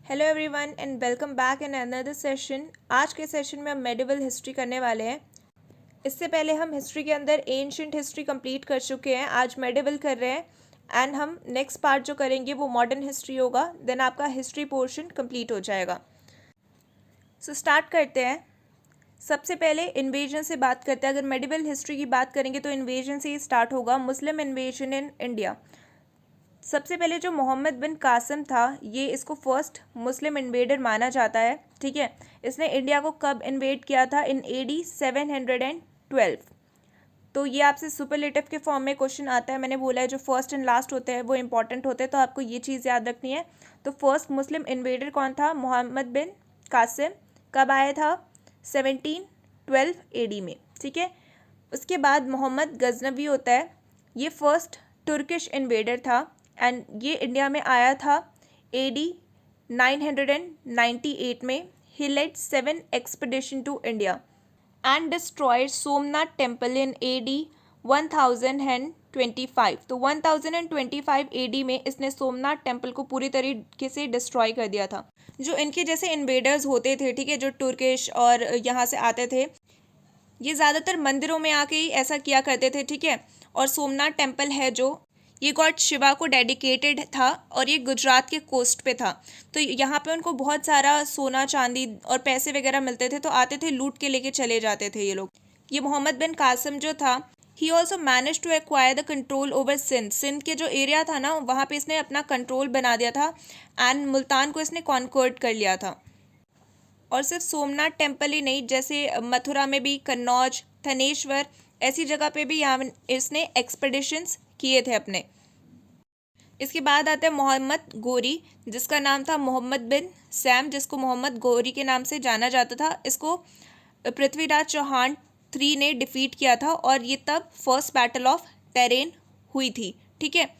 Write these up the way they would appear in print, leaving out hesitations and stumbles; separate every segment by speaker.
Speaker 1: Hello everyone and welcome back in another session. आज के session में हम मेडिवल हिस्ट्री करने वाले हैं। इससे पहले हम हिस्ट्री के अंदर एंशिएंट हिस्ट्री कंप्लीट कर चुके हैं, आज मेडिवल कर रहे हैं एंड हम नेक्स्ट पार्ट जो करेंगे वो मॉडर्न हिस्ट्री होगा। देन आपका हिस्ट्री पोर्शन कंप्लीट हो जाएगा। सो स्टार्ट करते हैं। सबसे पहले इन्वेजन से बात करते हैं। अगर मेडिवल हिस्ट्री की बात करेंगे तो इन्वेजन से ही स्टार्ट होगा। मुस्लिम इन्वेजन इन इंडिया। सबसे पहले जो मोहम्मद बिन कासिम था, ये इसको फर्स्ट मुस्लिम इन्वेडर माना जाता है। ठीक है, इसने इंडिया को कब इन्वेड किया था? इन AD 712। तो ये आपसे सुपरलेटिव के फॉर्म में क्वेश्चन आता है। मैंने बोला है जो फर्स्ट एंड लास्ट होते हैं वो इंपॉर्टेंट होते हैं, तो आपको ये चीज़ याद रखनी है। तो फर्स्ट मुस्लिम इन्वेडर कौन था? मोहम्मद बिन कासिम। कब आया था? 1712 AD में। ठीक है, उसके बाद मोहम्मद गजनवी होता है। ये फर्स्ट तुर्किश इन्वेडर था एंड ये इंडिया में आया था AD 998 में। He led 7 expedition to India and destroyed Somnath temple in AD 1025। तो 1025 AD में इसने सोमनाथ टेम्पल को पूरी तरीके से डिस्ट्रॉय कर दिया था। जो इनके जैसे इन्वेडर्स होते थे, ठीक है, जो तुर्किश और यहाँ से आते थे, ये ज़्यादातर मंदिरों में आके ही ऐसा किया करते थे। ठीक है, और सोमनाथ टेम्पल है जो, ये गॉड शिवा को डेडिकेटेड था और ये गुजरात के कोस्ट पे था। तो यहाँ पे उनको बहुत सारा सोना चांदी और पैसे वगैरह मिलते थे, तो आते थे लूट के लेके चले जाते थे ये लोग। ये मोहम्मद बिन कासिम जो था, he also managed to acquire the control over Sindh. Sindh के जो एरिया था ना, वहाँ पे इसने अपना कंट्रोल बना दिया था एंड मुल्तान को इसने कॉन्कर्ड कर लिया था। और सिर्फ सोमनाथ टेम्पल ही नहीं, जैसे मथुरा में भी कन्नौज, थनेश्वर, ऐसी जगह पे भी यहाँ इसने एक्सपेडिशंस किए थे अपने। इसके बाद आता है मोहम्मद गोरी, जिसका नाम था मोहम्मद बिन सैम, जिसको मोहम्मद गोरी के नाम से जाना जाता था। इसको पृथ्वीराज चौहान 3 ने डिफीट किया था और ये तब फर्स्ट बैटल ऑफ टेरेन हुई थी। ठीक है,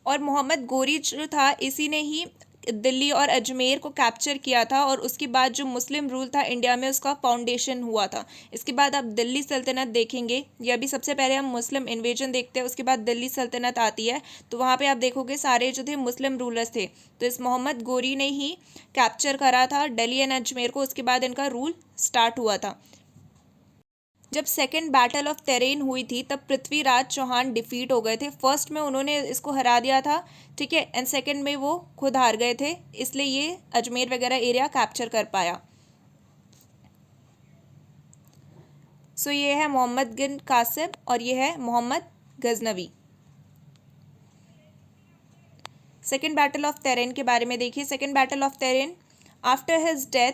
Speaker 1: और मोहम्मद गोरी जो था, इसी ने ही दिल्ली और अजमेर को कैप्चर किया था और उसके बाद जो मुस्लिम रूल था इंडिया में, उसका फाउंडेशन हुआ था। इसके बाद आप दिल्ली सल्तनत देखेंगे, ये अभी सबसे पहले हम मुस्लिम इन्वेजन देखते हैं, उसके बाद दिल्ली सल्तनत आती है। तो वहाँ पे आप देखोगे सारे जो थे मुस्लिम रूलर्स थे। तो इस मोहम्मद गोरी ने ही कैप्चर करा था दिल्ली एंड अजमेर को, उसके बाद इनका रूल स्टार्ट हुआ था। जब सेकेंड बैटल ऑफ टेरेन हुई थी तब पृथ्वीराज चौहान डिफीट हो गए थे। फर्स्ट में उन्होंने इसको हरा दिया था, ठीक है, एंड सेकेंड में वो खुद हार गए थे, इसलिए ये अजमेर वगैरह एरिया कैप्चर कर पाया। सो ये है मोहम्मद बिन कासिम और ये है Mohammad Ghaznavi. Second battle of Tarain के बारे में देखिए। Second battle of Tarain, after his death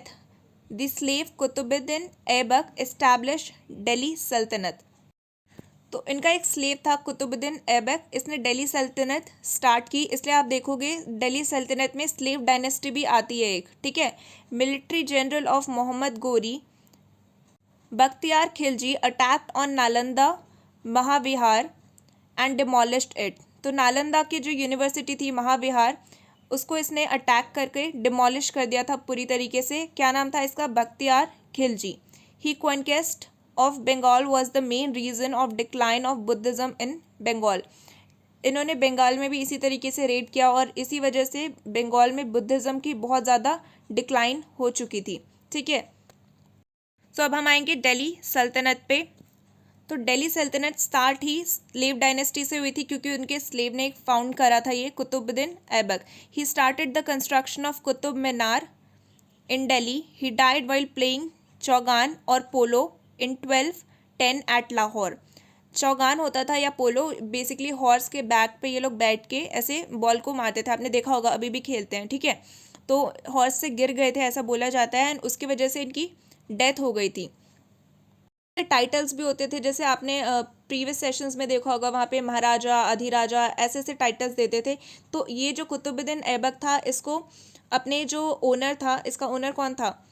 Speaker 1: the slave Qutubuddin Aibak establish Delhi Sultanat. तो इनका एक स्लेव था कुतुबुद्दीन ऐबक, इसने दिल्ली सल्तनत स्टार्ट की। इसलिए आप देखोगे दिल्ली सल्तनत में स्लेव डायनेस्टी भी आती है एक। ठीक है, military general of Mohammad Ghori Bakhtiyar Khilji attacked on Nalanda Mahavihara and demolished it. तो नालंदा की जो यूनिवर्सिटी थी महाविहार, उसको इसने अटैक करके डिमोलिश कर दिया था पूरी तरीके से। क्या नाम था इसका? Bakhtiyar Khilji. He conquest of Bengal was the main reason of decline of Buddhism in Bengal. इन्होंने बंगाल में भी इसी तरीके से रेड किया और इसी वजह से बंगाल में बुद्धिज्म की बहुत ज़्यादा डिक्लाइन हो चुकी थी। ठीक है, तो अब हम आएंगे दिल्ली सल्तनत पे। तो दिल्ली सल्तनत स्टार्ट ही स्लेव डायनेस्टी से हुई थी, क्योंकि उनके स्लेव ने एक फाउंड करा था ये Qutubuddin Aibak. He started the construction of Qutub Minar in Delhi. He died while playing chaugan और polo in 1210 at Lahore. Chaugan होता था या पोलो, बेसिकली हॉर्स के बैक पे ये लोग बैठ के ऐसे बॉल को मारते थे, आपने देखा होगा, अभी भी खेलते हैं। ठीक है, तो हॉर्स से गिर गए थे ऐसा बोला जाता है एंड उसकी वजह से इनकी डेथ हो गई थी। टाइटल्स भी होते थे, जैसे आपने प्रीवियस सेशंस में देखा होगा, वहाँ पे महाराजा, अधिराजा, ऐसे ऐसे टाइटल्स देते थे। तो ये जो कुतुबुद्दीन ऐबक था, इसको अपने जो ओनर था, इसका ओनर कौन था?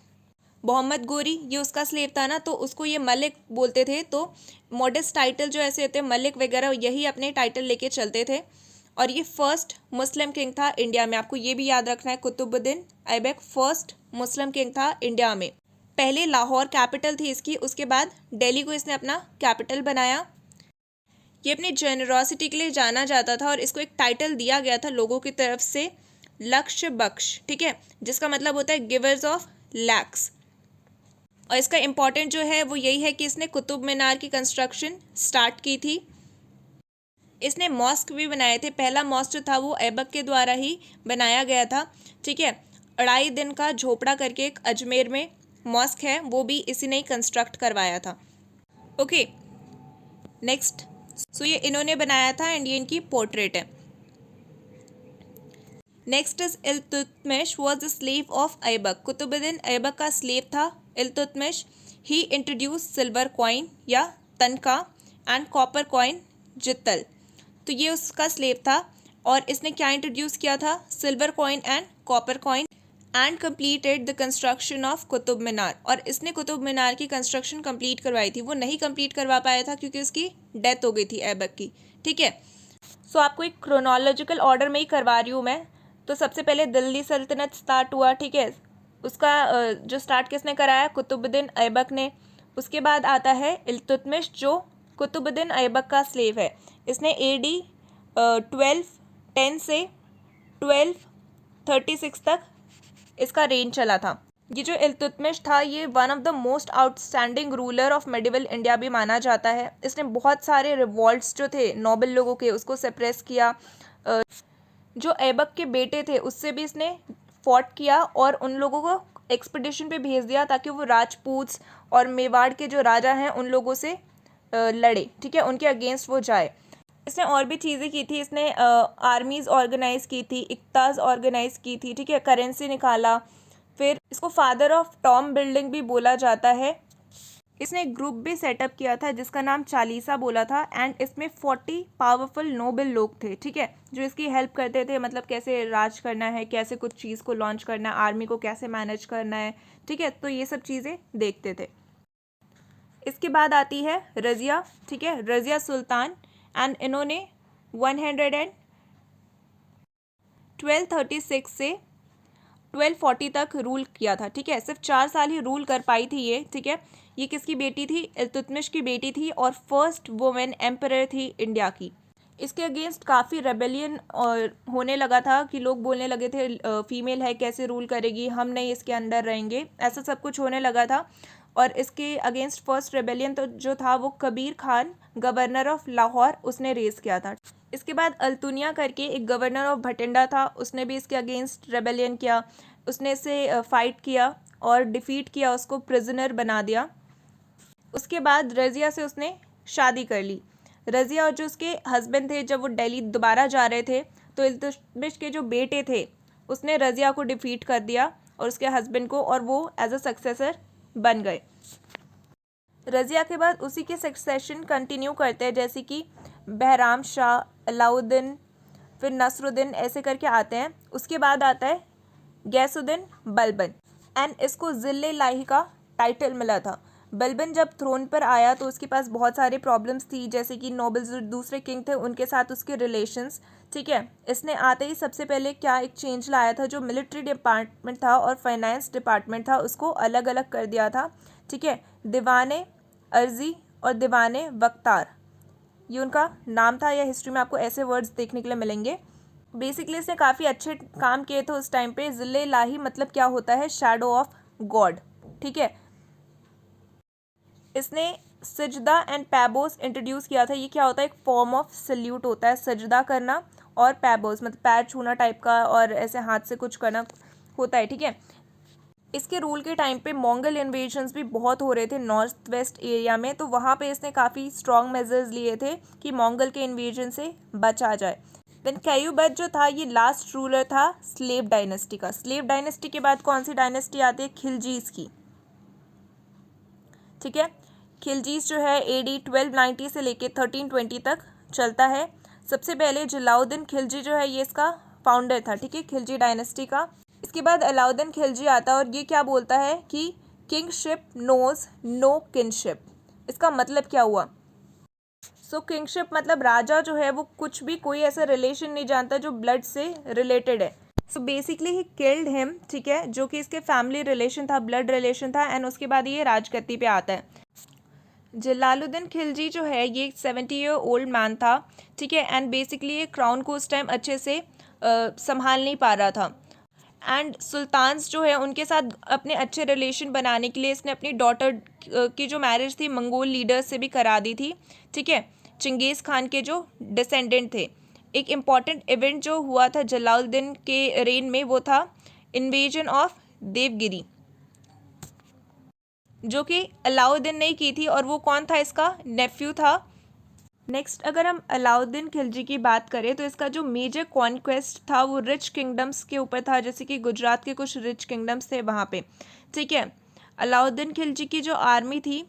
Speaker 1: मोहम्मद गोरी, ये उसका स्लेव था ना, तो उसको ये मलिक बोलते थे। तो मॉडेस्ट टाइटल जो ऐसे होते हैं मलिक वगैरह, यही अपने टाइटल लेके चलते थे। और ये फर्स्ट मुस्लिम किंग था इंडिया में, आपको ये भी याद रखना है। Qutubuddin Aibak first Muslim king था इंडिया में। पहले लाहौर कैपिटल थी इसकी, उसके बाद दिल्ली को इसने अपना कैपिटल बनाया। ये अपनी जेनरॉसिटी के लिए जाना जाता था और इसको एक टाइटल दिया गया था लोगों की तरफ से, लक्ष बख्श, ठीक है, जिसका मतलब होता है गिवर्स ऑफ लैक्स। और इसका इम्पॉर्टेंट जो है वो यही है कि इसने कुतुब मीनार की कंस्ट्रक्शन स्टार्ट की थी। इसने मॉस्क भी बनाए थे। पहला मॉस्क जो था वो ऐबक के द्वारा ही बनाया गया था, ठीक है। 2.5 दिन का झोपड़ा करके एक अजमेर में मॉस्क है, वो भी इसी ने ही कंस्ट्रक्ट करवाया था। ओके, नेक्स्ट, सो ये इन्होंने बनाया था एंड ये इनकी पोर्ट्रेट है। Next is Iltutmish was the slave of Aibak. Qutubuddin Aibak का स्लेव था Iltutmish. He introduce silver coin या तनका एंड कॉपर कॉइन जित्तल। तो ये उसका स्लेव था और इसने क्या इंट्रोड्यूस किया था, silver coin and copper coin, and completed the construction of Qutub Minar. और इसने कुतुब मीनार की कंस्ट्रक्शन कंप्लीट करवाई थी। वो नहीं कंप्लीट करवा पाया था क्योंकि उसकी डेथ हो गई थी ऐबक की, ठीक है। सो आपको एक क्रोनोलॉजिकल ऑर्डर में ही करवा रही हूँ मैं। तो सबसे पहले दिल्ली सल्तनत स्टार्ट हुआ, ठीक है। उसका जो स्टार्ट किसने कराया, कुतुबुद्दीन ऐबक ने। उसके बाद आता है इल्तुतमिश जो कुतुबुद्दीन ऐबक का स्लेव है। इसने AD 1210 से 1236 तक इसका रेंज चला था। ये जो इल्तुतमिश था ये one of the most outstanding ruler of medieval India भी माना जाता है। इसने बहुत सारे रिवॉल्ट्स जो थे नोबल लोगों के उसको सप्रेस किया। जो ऐबक के बेटे थे उससे भी इसने फॉट किया और उन लोगों को एक्सपीडिशन पे भेज दिया ताकि वो राजपूत्स और मेवाड़ के जो राजा हैं उन लोगों से लड़े, ठीक है, उनके अगेंस्ट वो जाए। इसने और भी चीज़ें की थी। इसने आर्मीज़ ऑर्गेनाइज की थी, इक्ताज ऑर्गेनाइज की थी, ठीक है, करेंसी निकाला। फिर इसको फादर ऑफ टॉम बिल्डिंग भी बोला जाता है। इसने एक ग्रुप भी सेटअप किया था जिसका नाम चालीसा बोला था एंड इसमें 40 पावरफुल नोबल लोग थे, ठीक है, जो इसकी हेल्प करते थे, मतलब कैसे राज करना है, कैसे कुछ चीज़ को लॉन्च करना है, आर्मी को कैसे मैनेज करना है, ठीक है, तो ये सब चीज़ें देखते थे। इसके बाद आती है रज़िया, ठीक है, रज़िया सुल्तान एंड इन्होंने 1236 से 1240 तक रूल किया था, ठीक है। सिर्फ 4 साल ही रूल कर पाई थी ये, ठीक है। ये किसकी बेटी थी, इल्तुतमिश की बेटी थी और फर्स्ट वुमेन एम्परर थी इंडिया की। इसके अगेंस्ट काफ़ी रेबेलियन होने लगा था कि लोग बोलने लगे थे फीमेल है कैसे रूल करेगी, हम नहीं इसके अंडर रहेंगे, ऐसा सब कुछ होने लगा था। और इसके अगेंस्ट फर्स्ट रेबेलियन तो जो था वो कबीर खान गवर्नर ऑफ लाहौर उसने रेस किया था। इसके बाद अल्तुनिया करके एक गवर्नर ऑफ भटिंडा था, उसने भी इसके अगेंस्ट रेबेलियन किया। उसने इसे फाइट किया और डिफीट किया, उसको प्रिजनर बना दिया। उसके बाद रज़िया से उसने शादी कर ली। रज़िया और जो उसके हस्बैंड थे जब वो दिल्ली दोबारा जा रहे थे तो इल्तुतमिश के जो बेटे थे उसने रज़िया को डिफीट कर दिया और उसके हस्बैंड को, और वो एज अ सक्सेसर बन गए। रज़िया के बाद उसी के सक्सेशन कंटिन्यू करते हैं, जैसे कि बहराम शाह, अलाउद्दीन, फिर नसरुद्दीन, ऐसे करके आते हैं। उसके बाद आता है गैसुद्दीन बलबन एंड इसको ज़िल-ए-इलाही का टाइटल मिला था। बलबन जब थ्रोन पर आया तो उसके पास बहुत सारे प्रॉब्लम्स थी, जैसे कि नोबल्स जो दूसरे किंग थे उनके साथ उसके रिलेशंस, ठीक है। इसने आते ही सबसे पहले क्या एक चेंज लाया था, जो मिलिट्री डिपार्टमेंट था और फाइनेंस डिपार्टमेंट था उसको अलग अलग कर दिया था, ठीक है। दीवाने अर्जी और दीवाने वक्तार ये उनका नाम था, या हिस्ट्री में आपको ऐसे वर्ड्स देखने के लिए मिलेंगे। बेसिकली इसने काफ़ी अच्छे काम किए थे उस टाइम पे। ज़िल-ए-इलाही मतलब क्या होता है, शैडो ऑफ गॉड, ठीक है। इसने सजदा एंड पैबोस इंट्रोड्यूस किया था। ये क्या होता है, एक फॉर्म ऑफ सल्यूट होता है, सजदा करना, और पैबोस मतलब पैर छूना टाइप का और ऐसे हाथ से कुछ करना होता है, ठीक है। इसके रूल के टाइम पे मंगोल इन्वेजन्स भी बहुत हो रहे थे नॉर्थ वेस्ट एरिया में, तो वहाँ पे इसने काफ़ी स्ट्रॉन्ग मेजर्स लिए थे कि मंगोल के इन्वेजन से बचा जाए। देन कैयूबत जो था ये लास्ट रूलर था स्लेव डायनेस्टी का। स्लेव डायनेस्टी के बाद कौन सी डायनेस्टी आती है, खिलजीज की, ठीक है। खिलजीज जो है AD 1290 से लेके 1320 तक चलता है। सबसे पहले जलाउद्दीन खिलजी जो है ये इसका फाउंडर था, ठीक है, खिलजी डायनेस्टी का। इसके बाद अलाउद्दीन खिलजी आता है और ये क्या बोलता है कि किंगशिप नोज नो किनशिप। इसका मतलब क्या हुआ, सो किंगशिप मतलब राजा जो है वो कुछ भी कोई ऐसा रिलेशन नहीं जानता जो ब्लड से रिलेटेड है। So basically he killed him, ठीक है, जो कि इसके फैमिली रिलेशन था, ब्लड रिलेशन था, एंड उसके बाद ये राजगद्दी पे आता है। जलालुद्दीन खिलजी जो है ये 70 ईयर ओल्ड मैन था, ठीक है, एंड बेसिकली ये क्राउन को उस टाइम अच्छे से संभाल नहीं पा रहा था। एंड सुल्तान्स जो है उनके साथ अपने अच्छे रिलेशन बनाने के लिए इसने अपनी डॉटर की जो मैरिज थी मंगोल लीडर्स से भी करा दी थी, ठीक है, चिंगेज़ खान के जो डिसेंडेंट थे। एक इम्पॉर्टेंट इवेंट जो हुआ था जलालुद्दीन के रेन में वो था इन्वेजन ऑफ देवगिरी, जो कि अलाउद्दीन ने की थी, और वो कौन था, इसका नेफ्यू था। नेक्स्ट अगर हम अलाउद्दीन खिलजी की बात करें तो इसका जो मेजर कॉन्क्वेस्ट था वो रिच किंगडम्स के ऊपर था, जैसे कि गुजरात के कुछ रिच किंगडम्स थे वहाँ पे, ठीक है। अलाउद्दीन खिलजी की जो आर्मी थी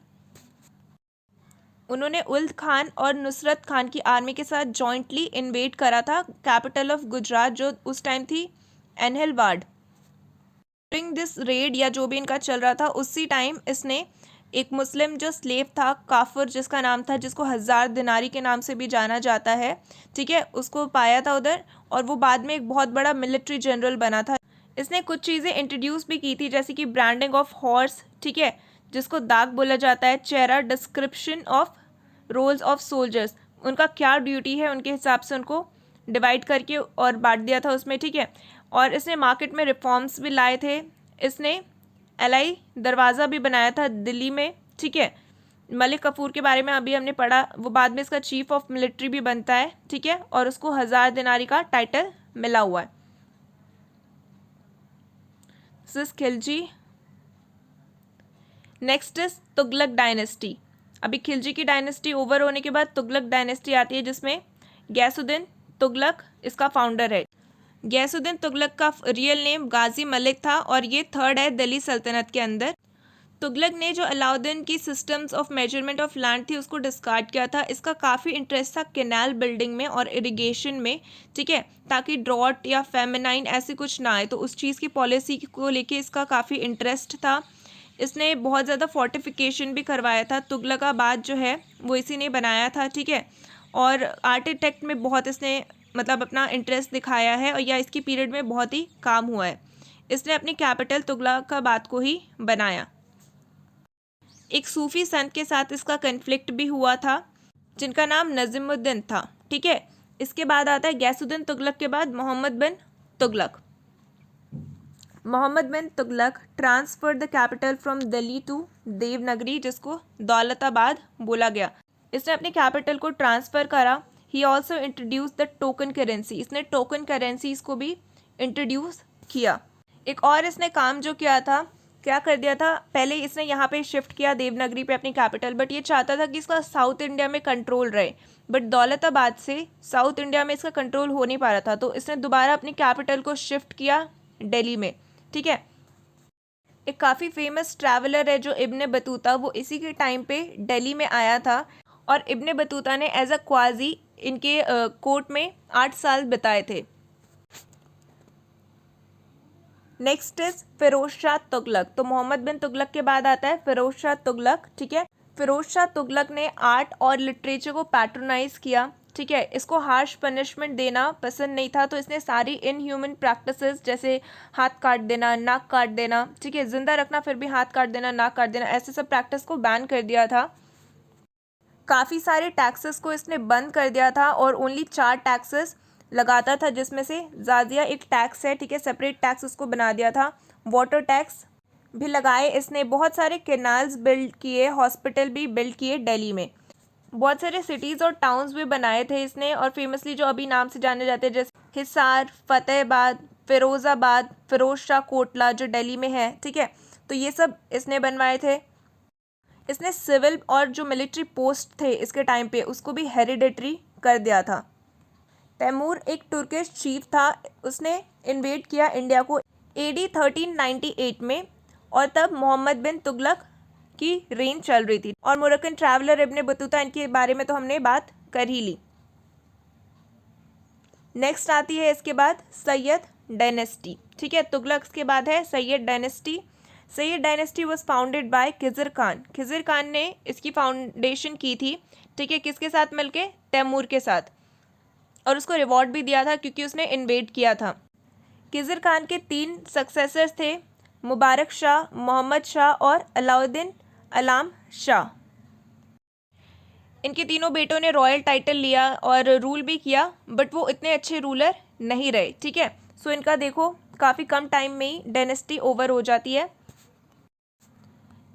Speaker 1: उन्होंने उल्द खान और नुसरत खान की आर्मी के साथ जॉइंटली इन्वेड करा था कैपिटल ऑफ गुजरात, जो उस टाइम थी एनहिलवाड़। ड्यूरिंग दिस रेड या जो भी इनका चल रहा था उसी टाइम इसने एक मुस्लिम जो स्लेव था काफिर जिसका नाम था, जिसको 1000 दिनारी के नाम से भी जाना जाता है, ठीक है, उसको पाया था उधर, और वो बाद में एक बहुत बड़ा मिलिट्री जनरल बना था। इसने कुछ चीज़ें इंट्रोड्यूस भी की थी, जैसे कि ब्रांडिंग ऑफ हॉर्स, ठीक है, जिसको दाग बोला जाता है, चेहरा, description of roles of soldiers, उनका क्या ड्यूटी है उनके हिसाब से उनको डिवाइड करके और बांट दिया था उसमें, ठीक है। और इसने मार्केट में रिफॉर्म्स भी लाए थे। इसने एलाई दरवाज़ा भी बनाया था दिल्ली में, ठीक है। मलिक कफूर के बारे में अभी हमने पढ़ा, वो बाद में इसका चीफ ऑफ मिलिट्री भी बनता है, ठीक है, और उसको 1000 दिनारी का टाइटल मिला हुआ है। This Khilji. Next is Tughlaq dynasty. अभी खिलजी की डायनेस्टी ओवर होने के बाद तुगलक डायनेस्टी आती है, जिसमें गैसुद्दीन तुगलक इसका फाउंडर है। गैसुद्दीन तुगलक का रियल नेम गाजी मलिक था और ये थर्ड है दिल्ली सल्तनत के अंदर। तुगलक ने जो अलाउद्दीन की systems of measurement of land थी उसको डिस्कार्ड किया था। इसका काफ़ी इंटरेस्ट था कैनाल बिल्डिंग में और इरिगेशन में, ठीक है, ताकि ड्रॉट या फेमिनाइन ऐसे कुछ ना आए, तो उस चीज़ की पॉलिसी को लेके इसका काफ़ी इंटरेस्ट था। इसने बहुत ज़्यादा फोर्टिफिकेशन भी करवाया था। तुगलकाबाद जो है वो इसी ने बनाया था, ठीक है, और आर्किटेक्ट में बहुत इसने मतलब अपना इंटरेस्ट दिखाया है, और या इसकी पीरियड में बहुत ही काम हुआ है। इसने अपनी कैपिटल तुगलकाबाद को ही बनाया। एक सूफी संत के साथ इसका कन्फ्लिक्ट भी हुआ था जिनका नाम नजीमुद्दीन था, ठीक है। इसके बाद आता है गैसुद्दीन तुगलक के बाद Mohammad bin Tughlaq. Mohammad bin Tughlaq transfer the capital from Delhi to Devnagari, जिसको दौलताबाद बोला गया। इसने अपनी कैपिटल को ट्रांसफ़र करा। He also introduce the token currency, इसने टोकन करेंसीज को भी इंट्रोड्यूस किया। एक और इसने काम जो किया था, क्या कर दिया था, पहले इसने यहाँ पे शिफ्ट किया देवनगरी पे अपनी कैपिटल, बट ये चाहता था कि इसका साउथ इंडिया में कंट्रोल रहे, बट दौलताबाद से साउथ इंडिया में इसका कंट्रोल हो नहीं पा रहा था, तो इसने दोबारा अपनी कैपिटल को शिफ्ट किया दिल्ली में, ठीक है। एक काफ़ी फेमस ट्रैवलर है जो इब्ने बतूता, वो इसी के टाइम पे दिल्ली में आया था, और इब्ने बतूता ने एज अ क्वाजी इनके कोर्ट में 8 साल बिताए थे। Next is Firoz Shah Tughlaq. तो मोहम्मद बिन तुगलक के बाद आता है फिरोज शाह तुगलक, ठीक है। फिरोज शाह तुगलक ने आर्ट और लिटरेचर को पैट्रोनाइज किया, ठीक है। इसको हार्श पनिशमेंट देना पसंद नहीं था, तो इसने सारी इनह्यूमन प्रैक्टिसेस जैसे हाथ काट देना, नाक काट देना, ठीक है, जिंदा रखना फिर भी हाथ काट देना, नाक काट देना, ऐसे सब प्रैक्टिस को बैन कर दिया था। काफ़ी सारे टैक्सेस को इसने बंद कर दिया था और ओनली 4 टैक्सेस लगाता था, जिसमें से जाजिया एक टैक्स है, ठीक है, सेपरेट टैक्स उसको बना दिया था। वाटर टैक्स भी लगाए इसने। बहुत सारे कैनाल्स बिल्ड किए, हॉस्पिटल भी बिल्ड किए दिल्ली में। बहुत सारे सिटीज़ और टाउन्स भी बनाए थे इसने, और फेमसली जो अभी नाम से जाने जाते हैं जैसे हिसार, फतेहाबाद, फिरोज़ाबाद, फिरोज शाह कोटला जो दिल्ली में है, ठीक है, तो ये सब इसने बनवाए थे। इसने सिविल और जो मिलिट्री पोस्ट थे इसके टाइम पे उसको भी हेरिडेटरी कर दिया था। तैमूर एक तुर्किश चीफ था, उसने इन्वेड किया इंडिया को AD 1398 में, और तब मोहम्मद बिन तुगलक की रेन चल रही थी। और मोरक्कन ट्रैवलर इब्ने बतूता, इनके बारे में तो हमने बात कर ही ली। नेक्स्ट आती है इसके बाद सैयद डायनेस्टी, ठीक है। तुगलक के बाद है Syed dynasty. Syed dynasty was founded by Khizar Khan. Khizar Khan ने इसकी फाउंडेशन की थी, ठीक है, किसके साथ मिलके, तैमूर के साथ, और उसको रिवॉर्ड भी दिया था क्योंकि उसने इन्वेड किया था। खिज़र खान के 3 सक्सेसर्स थे, मुबारक शाह, मोहम्मद शाह और अलाउद्दीन अलाम शाह। इनके तीनों बेटों ने रॉयल टाइटल लिया और रूल भी किया, बट वो इतने अच्छे रूलर नहीं रहे, ठीक है। सो इनका देखो काफ़ी कम टाइम में ही डायनेस्टी ओवर हो जाती है।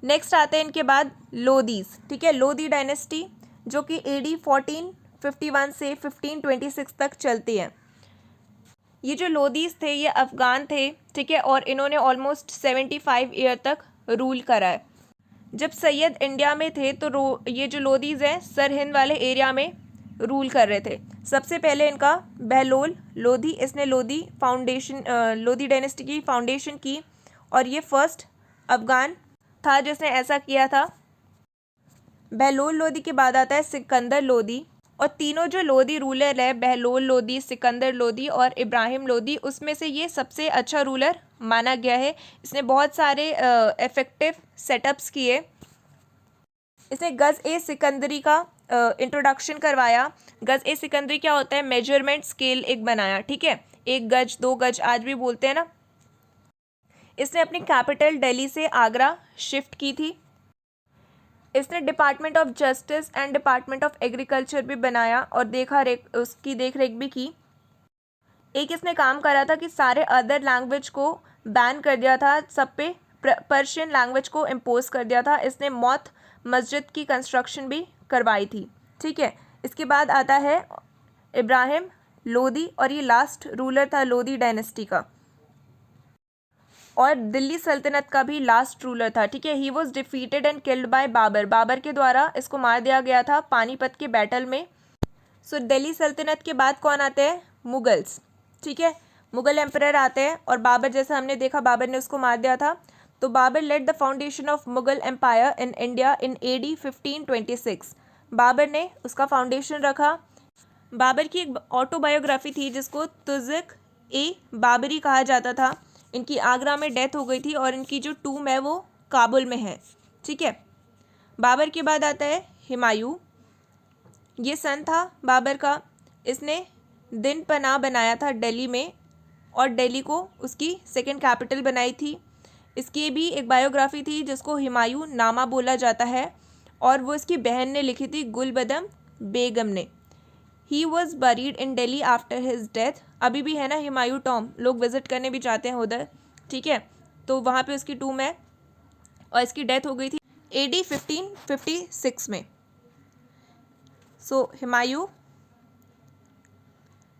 Speaker 1: नेक्स्ट आते हैं इनके बाद लोदीज, ठीक है। लोदी डायनेस्टी जो कि AD 1451 से 1526 तक चलती है। ये जो लोदीज थे ये अफ़गान थे, ठीक है, और इन्होंने ऑलमोस्ट 75 ईयर तक रूल करा है। जब सैयद इंडिया में थे तो ये जो लोदीज हैं सरहिंद वाले एरिया में रूल कर रहे थे। सबसे पहले इनका बहलोल लोधी, इसने लोधी डायनेस्टी की फाउंडेशन की और ये फर्स्ट अफ़गान था जिसने ऐसा किया था। बहलोल लोधी के बाद आता है सिकंदर लोधी, और तीनों जो लोधी रूलर है बहलोल लोधी, सिकंदर लोधी और इब्राहिम लोधी, उसमें से ये सबसे अच्छा रूलर माना गया है। इसने बहुत सारे इफ़ेक्टिव सेटअप्स किए। इसने गज़ ए सिकंदरी का इंट्रोडक्शन करवाया। गज़ ए सिकंदरी क्या होता है? मेजरमेंट स्केल एक बनाया, ठीक है, 1 गज 2 गज आज भी बोलते हैं ना। इसने अपनी कैपिटल दिल्ली से आगरा शिफ्ट की थी। इसने department of justice and department of agriculture भी बनाया और उसकी देख रेख भी की। एक इसने काम करा था कि सारे अदर लैंग्वेज को बैन कर दिया था, सब पे पर्शियन लैंग्वेज को इम्पोज कर दिया था। इसने मौत मस्जिद की कंस्ट्रक्शन भी करवाई थी, ठीक है। इसके बाद आता है इब्राहिम लोधी और ये लास्ट रूलर था लोधी डायनेस्टी का और दिल्ली सल्तनत का भी लास्ट रूलर था, ठीक है। He was defeated and killed by Babur, Babur के द्वारा इसको मार दिया गया था पानीपत के बैटल में। सो दिल्ली सल्तनत के बाद कौन आते हैं? मुगल्स, ठीक है। मुगल एम्परर आते हैं और बाबर, जैसे हमने देखा बाबर ने उसको मार दिया था, तो Babur led the foundation of Mughal empire in India in AD 1526। Babur ने उसका फाउंडेशन रखा। बाबर की एक ऑटोबायोग्राफी थी जिसको तुज़िक ए बाबरी कहा जाता था। इनकी आगरा में डेथ हो गई थी और इनकी जो टूम है वो काबुल में है, ठीक है। बाबर के बाद आता है हुमायूं। ये सन था बाबर का। इसने दिन पनाह बनाया था दिल्ली में और दिल्ली को उसकी सेकंड कैपिटल बनाई थी। इसकी भी एक बायोग्राफी थी जिसको हुमायूं नामा बोला जाता है और वो इसकी बहन ने लिखी थी, गुलबदम बेगम ने। ही was buried in Delhi after his death. अभी भी है ना हुमायूं टॉम, लोग विजिट करने भी जाते हैं उधर, ठीक है। तो वहाँ पे उसकी टूम है और इसकी डेथ हो गई थी AD 1556 में। सो हुमायूं।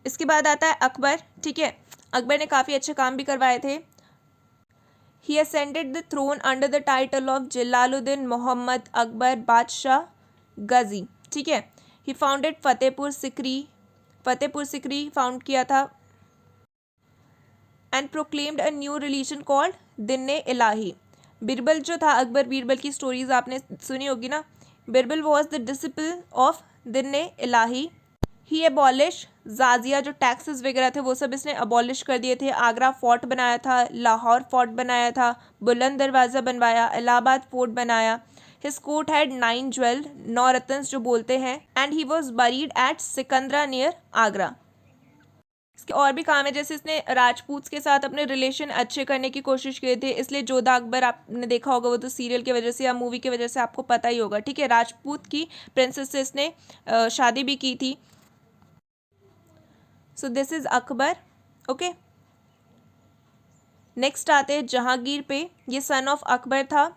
Speaker 1: इसके बाद आता है अकबर, ठीक है। अकबर ने काफ़ी अच्छे काम भी करवाए थे। He ascended the throne under the title of Jalaluddin Mohammad Akbar Badshah Ghazi, ठीक है। He founded Fatehpur Sikri found किया था and proclaimed a new religion called Dine Ilahi. Birbal जो था, अकबर बीरबल की स्टोरीज आपने सुनी होगी ना। Birbal was the disciple of दिन्ने इलाही। ही एबॉलिश जाजिया, जो टैक्सेस वगैरह थे वो सब इसने अबॉलिश कर दिए थे। आगरा फोर्ट बनाया था, लाहौर फोर्ट बनाया था, बुलंद दरवाज़ा बनवाया, इलाहाबाद फोर्ट बनाया। हिज कोर्ट हैड 9 ज्वेल, 9 रत्न जो बोलते हैं, and he was buried at Sikandra near Agra. इसके और भी काम है, जैसे इसने राजपूत के साथ अपने रिलेशन अच्छे करने की कोशिश की थी, इसलिए जोधा अकबर आपने देखा होगा, वो तो सीरियल की वजह से या मूवी की वजह से आपको पता ही होगा, ठीक है। राजपूत की प्रिंसेस से इसने शादी भी की थी। So this is Akbar, okay. Next आते हैं जहांगीर पे। ये सन ऑफ अकबर था।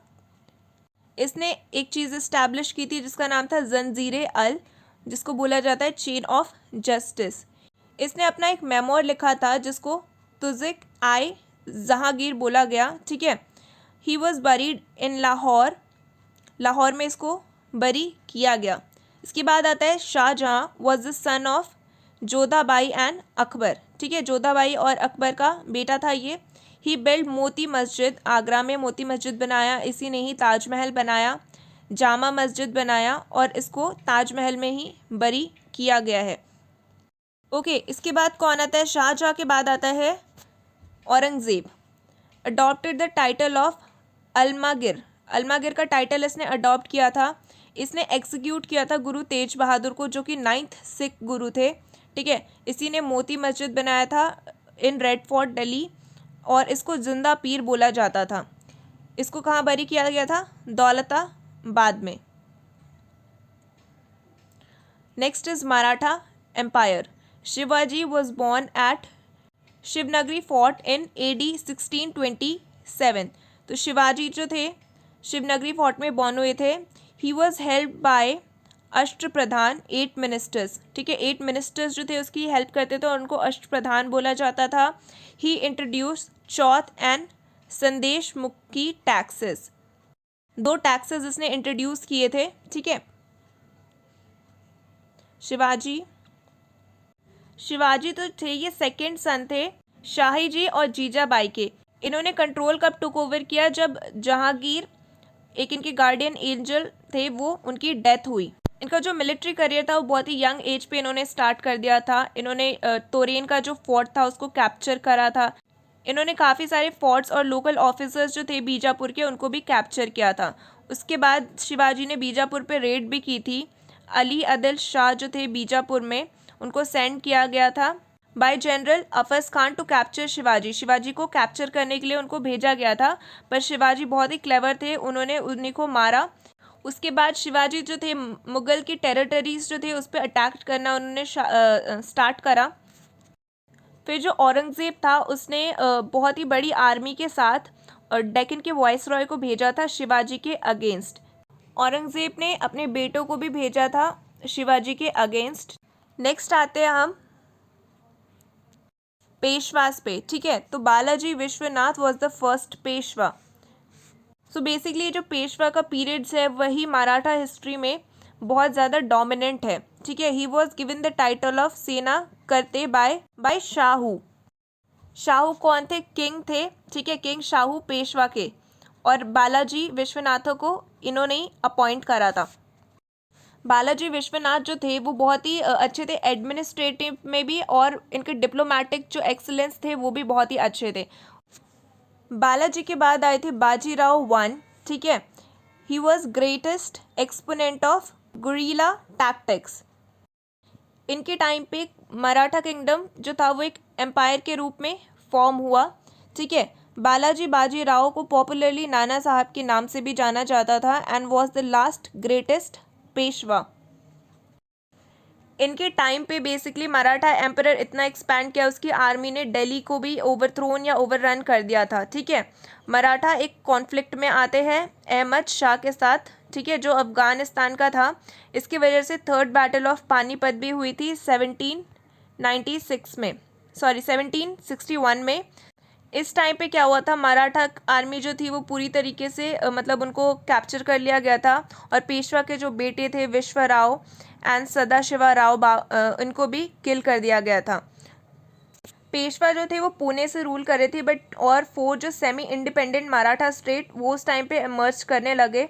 Speaker 1: इसने एक चीज़ इस्टेब्लिश की थी जिसका नाम था जंजीरे अल, जिसको बोला जाता है चेन ऑफ जस्टिस। इसने अपना एक मेमोर लिखा था जिसको तुज़िक आई जहांगीर बोला गया, ठीक है। He was buried in Lahore, Lahore में इसको बरी किया गया। इसके बाद आता है Shah Jahan was the son of Jodhabai and Akbar, ठीक है। जोधाबाई और अकबर का बेटा था ये। ही बिल्ड मोती मस्जिद, आगरा में मोती मस्जिद बनाया। इसी ने ही ताजमहल बनाया, जामा मस्जिद बनाया और इसको ताजमहल में ही बरी किया गया है, ओके। इसके बाद कौन आता है? शाहजहाँ के बाद आता है Aurangzeb. Adopted the title of Alamgir, Alamgir का टाइटल इसने अडॉप्ट किया था। इसने एग्जीक्यूट किया था गुरु तेज बहादुर को, जो कि 9th सिख गुरु थे, ठीक है। इसी ने मोती मस्जिद बनाया था इन रेड फोर्ट दिल्ली और इसको जिंदा पीर बोला जाता था। इसको कहाँ बरी किया गया था? दौलताबाद में। Next is Maratha empire. Shivaji was born at Shivnagari fort in AD 1627। तो शिवाजी जो थे शिवनगरी फोर्ट में बॉर्न हुए थे। He was help by Ashtapradhan 8 ministers, ठीक है, 8 मिनिस्टर्स जो थे उसकी हेल्प करते थे और उनको अष्टप्रधान बोला जाता था। ही इंट्रोड्यूस चौथ एंड संदेश मुक्ति टैक्सेस, 2 टैक्सेस इसने इंट्रोड्यूस किए थे, ठीक है। शिवाजी तो थे ये सेकंड सन थे शाही जी और जीजाबाई के। इन्होंने कंट्रोल कब टुक ओवर किया, जब जहांगीर, एक इनके गार्डियन एंजल थे, वो उनकी डेथ हुई। इनका जो मिलिट्री करियर था वो बहुत ही यंग एज पे इन्होंने स्टार्ट कर दिया था। इन्होंने तोरेन का जो फोर्ट था उसको कैप्चर करा था। इन्होंने काफ़ी सारे फोर्ट्स और लोकल ऑफिसर्स जो थे बीजापुर के उनको भी कैप्चर किया था। उसके बाद शिवाजी ने बीजापुर पे रेड भी की थी। अली आदिल शाह जो थे बीजापुर में, उनको सेंड किया गया था by general Afzal Khan to capture Shivaji. Shivaji को कैप्चर करने के लिए उनको भेजा गया था, पर शिवाजी बहुत ही क्लेवर थे, उन्होंने उन्हीं को मारा। उसके बाद शिवाजी जो थे मुगल की टेरिटरीज जो थे उस पर अटैक करना उन्होंने स्टार्ट करा। फिर जो औरंगज़ेब था उसने बहुत ही बड़ी आर्मी के साथ डेक्कन के वाइसरॉय को भेजा था शिवाजी के अगेंस्ट। औरंगज़ेब ने अपने बेटों को भी भेजा था शिवाजी के अगेंस्ट। नेक्स्ट आते हैं हम पेशवास पे, ठीक है। तो Balaji Vishwanath was the first Peshwa. So basically जो पेशवा का पीरियड्स है वही मराठा हिस्ट्री में बहुत ज़्यादा डोमिनेंट है, ठीक है। He was given the title of सेना करते बाय शाहू। शाहू कौन थे? किंग थे, ठीक है, किंग शाहू पेशवा के। और बालाजी विश्वनाथ को इन्होंने ही अपॉइंट करा था। बालाजी विश्वनाथ जो थे वो बहुत ही अच्छे थे एडमिनिस्ट्रेटिव में भी, और इनके डिप्लोमेटिक जो एक्सीलेंस थे वो भी बहुत ही अच्छे थे। बालाजी के बाद आए थे बाजीराव वन, ठीक है। He was greatest exponent of guerrilla tactics. इनके टाइम पे मराठा किंगडम जो था वो एक एम्पायर के रूप में फॉर्म हुआ, ठीक है। बालाजी बाजीराव को पॉपुलरली नाना साहब के नाम से भी जाना जाता था and was the last greatest Peshwa. इनके टाइम पे बेसिकली मराठा एम्परर इतना एक्सपैंड किया, उसकी आर्मी ने दिल्ली को भी ओवरथ्रोन या ओवररन कर दिया था, ठीक है। मराठा एक कॉन्फ्लिक्ट में आते हैं अहमद शाह के साथ, ठीक है, जो अफगानिस्तान का था। इसकी वजह से थर्ड बैटल ऑफ पानीपत भी हुई थी 1796 में, सॉरी 1761 में। इस टाइम पे क्या हुआ था, मराठा आर्मी जो थी वो पूरी तरीके से मतलब उनको कैप्चर कर लिया गया था, और पेशवा के जो बेटे थे विश्वराव एंड सदाशिवा राव इनको भी किल कर दिया गया था। पेशवा जो थे वो पुणे से रूल कर रहे थे, बट और 4 जो सेमी इंडिपेंडेंट मराठा स्टेट वो उस टाइम पे इमर्ज करने लगे।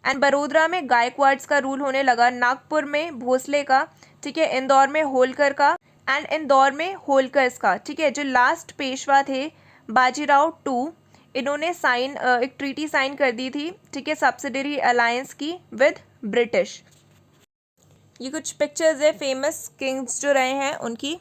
Speaker 1: एंड बड़ोदरा में गायकवाड्स का रूल होने लगा, नागपुर में भोसले का, ठीक है, इंदौर में होलकर का एंड इंदौर में होलकर्स का, ठीक है। जो लास्ट पेशवा थे बाजीराव टू, इन्होंने एक ट्रीटी साइन कर दी थी, ठीक है, सब्सिडरी अलायंस की विद ब्रिटिश। ये कुछ पिक्चर्स है फेमस किंग्स जो रहे हैं उनकी।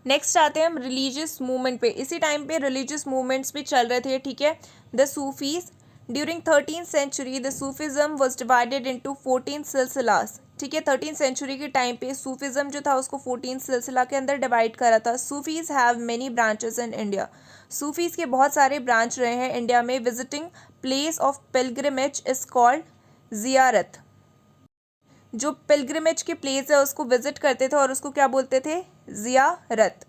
Speaker 1: नेक्स्ट आते हैं हम रिलीजियस मूवमेंट पे। इसी टाइम पे रिलीजियस मूवमेंट्स भी चल रहे थे, ठीक है। The Sufis during 13th century the Sufism was divided into 14 silsilas, ठीक है। 13th सेंचुरी के टाइम पे सूफिज्म जो था उसको 14 सिलसिला के अंदर डिवाइड करा था। Sufis have many branches in India. Sufis के बहुत सारे ब्रांच रहे हैं इंडिया में। Visiting place of pilgrimage is called जियारत। जो पिलग्रिमेज की प्लेस है उसको विजिट करते थे और उसको क्या बोलते थे? जियारत।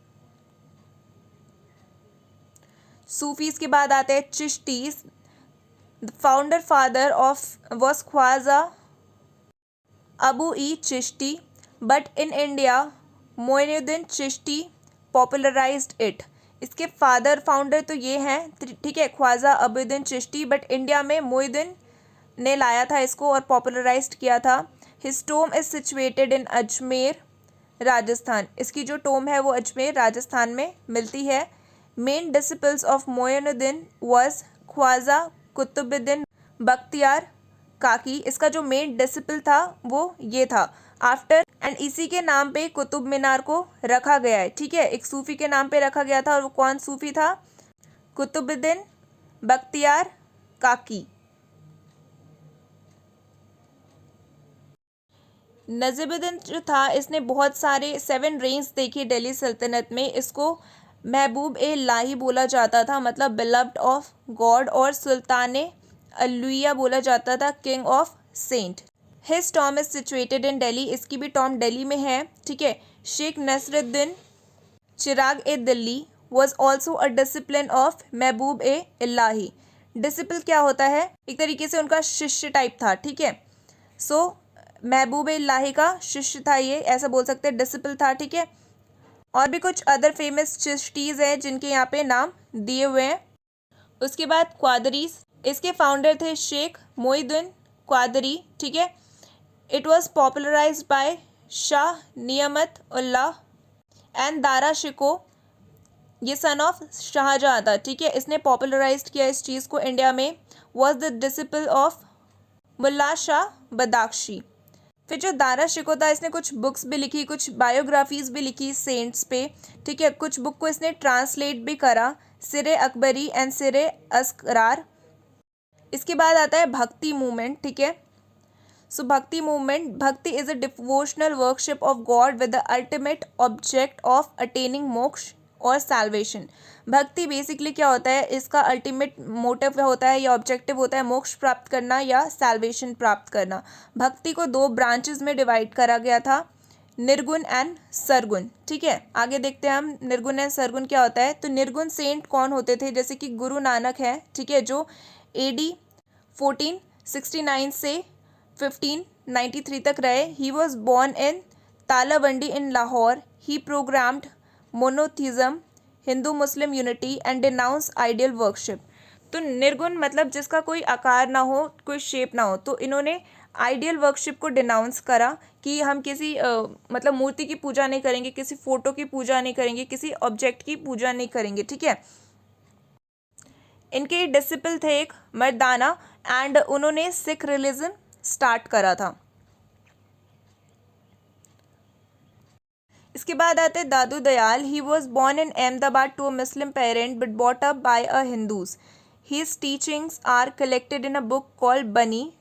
Speaker 1: सूफीज के बाद आते हैं Chishtis. The founder father of was Khwaja Abu ई Chishti, but in India Moinuddin Chishti popularized it. इसके फाउंडर तो ये हैं, ठीक है, ख्वाजा अबुद्दीन चिश्ती, बट इंडिया में मोइनुद्दीन ने लाया था इसको और पॉपुलराइज्ड किया था। His tomb is situated in Ajmer Rajasthan. इसकी जो टोम है वो अजमेर राजस्थान में मिलती है। Main disciples of Moinuddin was Khwaja Qutbuddin Bakhtiyar Kaki. इसका जो मेन डिसिपल था वो ये था। आफ्टर एंड इसी के नाम पे कुतुब मीनार को रखा गया है, ठीक है, एक सूफी के नाम पे रखा गया था। और वो कौन सूफी था? कुतुबुद्दीन बख्तियार काकी। नजीबुद्दीन जो था इसने बहुत सारे 7 रेंज देखी दिल्ली सल्तनत में। इसको महबूब ए लाही बोला जाता था, मतलब बिलव्ड ऑफ गॉड, और सुल्तान अलुइया बोला जाता था, king of saint. His tomb is situated in Delhi, इसकी भी टॉम दिल्ली में है, ठीक है। Sheikh Nasiruddin Chirag e Delhi was also a discipline of Mehboob e Ilahi. Disciple क्या होता है? एक तरीके से उनका शिष्य टाइप था, ठीक है। सो महबूब ए इलाही का शिष्य था ये, ऐसा बोल सकते हैं, डिसिपल था, ठीक है। और भी कुछ अदर फेमस चिश्तीज़ हैं जिनके यहाँ पे नाम दिए हुए हैं। उसके बाद क्वादरीज, इसके फाउंडर थे शेख मोइनुद्दीन क्वादरी, ठीक है। It was popularised by Shah Niyamat Ullah and Dara Shikoh, ये सन ऑफ शाहजहाँ था, ठीक है। इसने पॉपुलराइज किया इस चीज़ को इंडिया में। वॉज द डिसिपल ऑफ मुल्ला शाह बदाख्शी। फिर जो दारा शिको था इसने कुछ बुक्स भी लिखी, कुछ बायोग्राफीज़ भी लिखी सेंट्स पे, ठीक है। कुछ बुक को इसने ट्रांसलेट भी करा, सिरे अकबरी एंड सिरे अस्करार। इसके बाद आता है भक्ति मूवमेंट, ठीक है। सो भक्ति मूवमेंट, भक्ति is a devotional worship of God with the ultimate object of attaining मोक्ष और सैल्वेशन। भक्ति बेसिकली क्या होता है? इसका अल्टीमेट मोटिव होता है या ऑब्जेक्टिव होता है मोक्ष प्राप्त करना या सैल्वेशन प्राप्त करना। भक्ति को 2 ब्रांचेस में डिवाइड करा गया था, निर्गुण एंड सरगुण, ठीक है। आगे देखते हैं हम निर्गुण एंड सरगुण क्या होता है। तो निर्गुण सेंट कौन होते थे? जैसे कि गुरु नानक है, ठीक है, जो AD 1469 से 1593 तक रहे। He was born in Talwandi in Lahore. He programmed monotheism, Hindu Muslim unity and denounce ideal worship. तो निर्गुण मतलब जिसका कोई आकार ना हो, कोई शेप ना हो। तो इन्होंने आइडियल वर्कशिप को डिनाउंस करा कि हम किसी मतलब मूर्ति की पूजा नहीं करेंगे, किसी फोटो की पूजा नहीं करेंगे, किसी ऑब्जेक्ट की पूजा नहीं करेंगे, ठीक है। इनके डिसिपल थे एक मर्दाना एंड उन्होंने सिख रिलीजन स्टार्ट करा था। इसके बाद आते हैं Dadu Dayal. He was born in Ahmedabad to a Muslim parent but bought up by a Hindus. His teachings are collected in a book called Bani.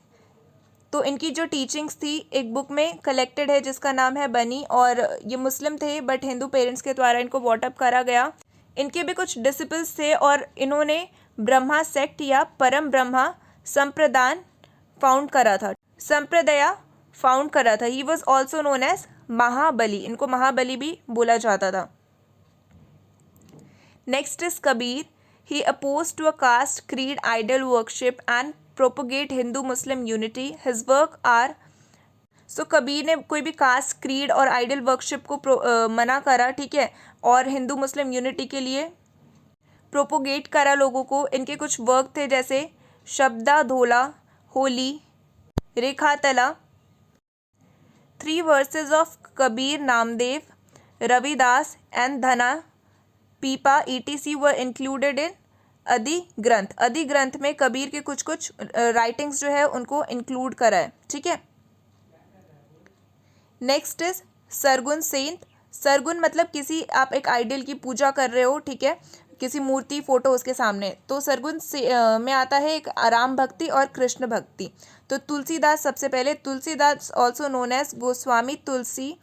Speaker 1: तो इनकी जो टीचिंग्स थी एक बुक में कलेक्टेड है जिसका नाम है बनी, और ये मुस्लिम थे बट हिंदू पेरेंट्स के द्वारा इनको बॉट अप करा गया। इनके भी कुछ डिसिपल्स थे और इन्होंने ब्रह्मा सेक्ट या परम ब्रह्मा संप्रदान फाउंड करा था, संप्रदाय फाउंड करा था। He was also known as Mahabali, इनको महाबली भी बोला जाता था। Next is Kabir. He oppose to a caste creed idol worship and propagate Hindu Muslim unity. His work are, so Kabir ने कोई भी कास्ट क्रीड और आइडल वर्कशिप को मना करा, ठीक है, और हिंदू मुस्लिम यूनिटी के लिए प्रोपोगेट करा लोगों को। इनके कुछ वर्क थे जैसे शब्दा धोला, होली, रेखातला, 3 verses of Kabir, Namdev, Ravidas and Dhana Pipa ETC were included in आदि ग्रंथ। आदि ग्रंथ में कबीर के कुछ कुछ राइटिंग्स जो है उनको इंक्लूड करा है, ठीक है। Next is Sargun saint. Sargun मतलब किसी आप एक आइडल की पूजा कर रहे हो, ठीक है, किसी मूर्ति फोटो उसके सामने, तो सरगुन से में आता है एक राम भक्ति और कृष्ण भक्ति। तो तुलसीदास सबसे पहले, Tulsidas also known as Goswami Tulsi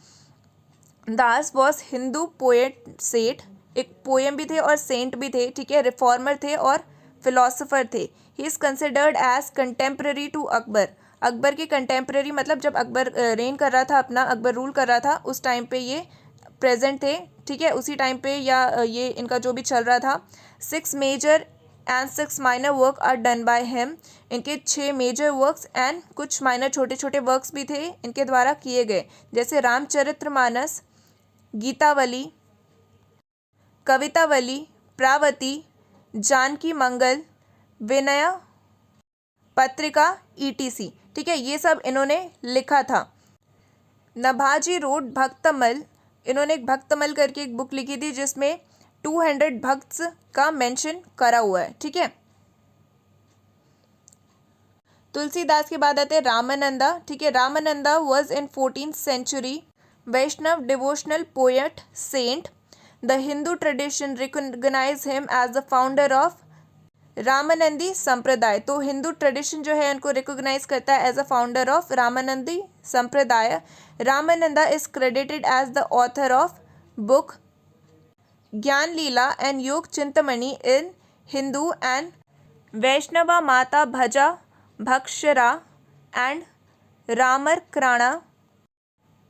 Speaker 1: Das was Hindu poet सेठ, एक पोएम भी थे और सेंट भी थे, ठीक है, रिफॉर्मर थे और फिलोसोफर थे। He is considered as contemporary to Akbar. Akbar के कंटेम्प्रेरी मतलब जब अकबर रेन कर रहा था अपना, अकबर रूल कर रहा था उस टाइम पे ये प्रेजेंट थे, ठीक है, उसी टाइम पे या ये इनका जो भी चल रहा था। 6 major and 6 minor work are done by him. इनके 6 मेजर वर्क्स एंड कुछ माइनर छोटे छोटे वर्क्स भी थे इनके द्वारा किए गए, जैसे रामचरितमानस, गीतावली, कवितावली, प्रावती, जानकी मंगल, विनय पत्रिका ETC, ठीक है, ये सब इन्होंने लिखा था। नभाजी रोड भक्तमल, इन्होंने एक भक्तमल करके एक बुक लिखी थी जिसमें 200 भक्त्स का मेंशन करा हुआ है, ठीक है। तुलसीदास के बाद आते हैं रामानंदा, ठीक है। Ramananda was in 14th century Vaishnava devotional poet saint. The Hindu tradition recognise him as the founder of Ramanandi Sampradaya, तो हिंदू ट्रेडिशन जो है उनको रिकॉग्नाइज करता है as a founder of Ramanandi संप्रदाय। Ramananda is credited as the author of book Gyan Leela and Yog Chintamani in Hindu and Vaishnava माता भजा भक्षरा and रामरक्राणा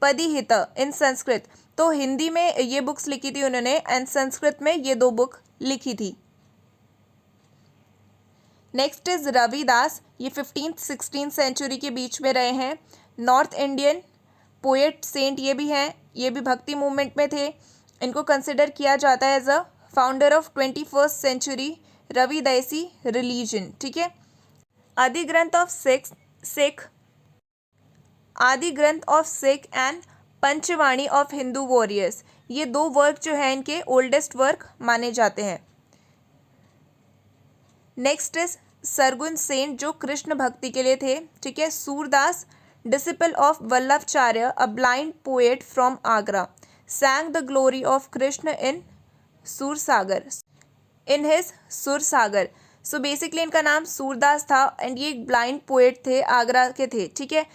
Speaker 1: पदिहित इन संस्कृत। तो हिंदी में ये बुक्स लिखी थी उन्होंने एंड संस्कृत में ये 2 बुक लिखी थी। नेक्स्ट इज रविदास, ये 15th 16th सेंचुरी के बीच में रहे हैं। नॉर्थ इंडियन पोएट सेंट ये भी हैं, ये भी भक्ति मूवमेंट में थे। इनको कंसिडर किया जाता है as a founder of 21st century Ravidasi religion. ठीक है। Adi Granth of Sikh and Panchvani of Hindu warriors, ये 2 वर्क जो है इनके ओल्डेस्ट वर्क माने जाते हैं। नेक्स्ट इज सरगुन सेन जो कृष्ण भक्ति के लिए थे। ठीक है। Surdas disciple of Vallabhacharya a blind poet from Agra sang the glory of Krishna in his Sursagar. So basically इनका नाम सूरदास था एंड ये एक ब्लाइंड पोएट थे, आगरा के थे। ठीक है।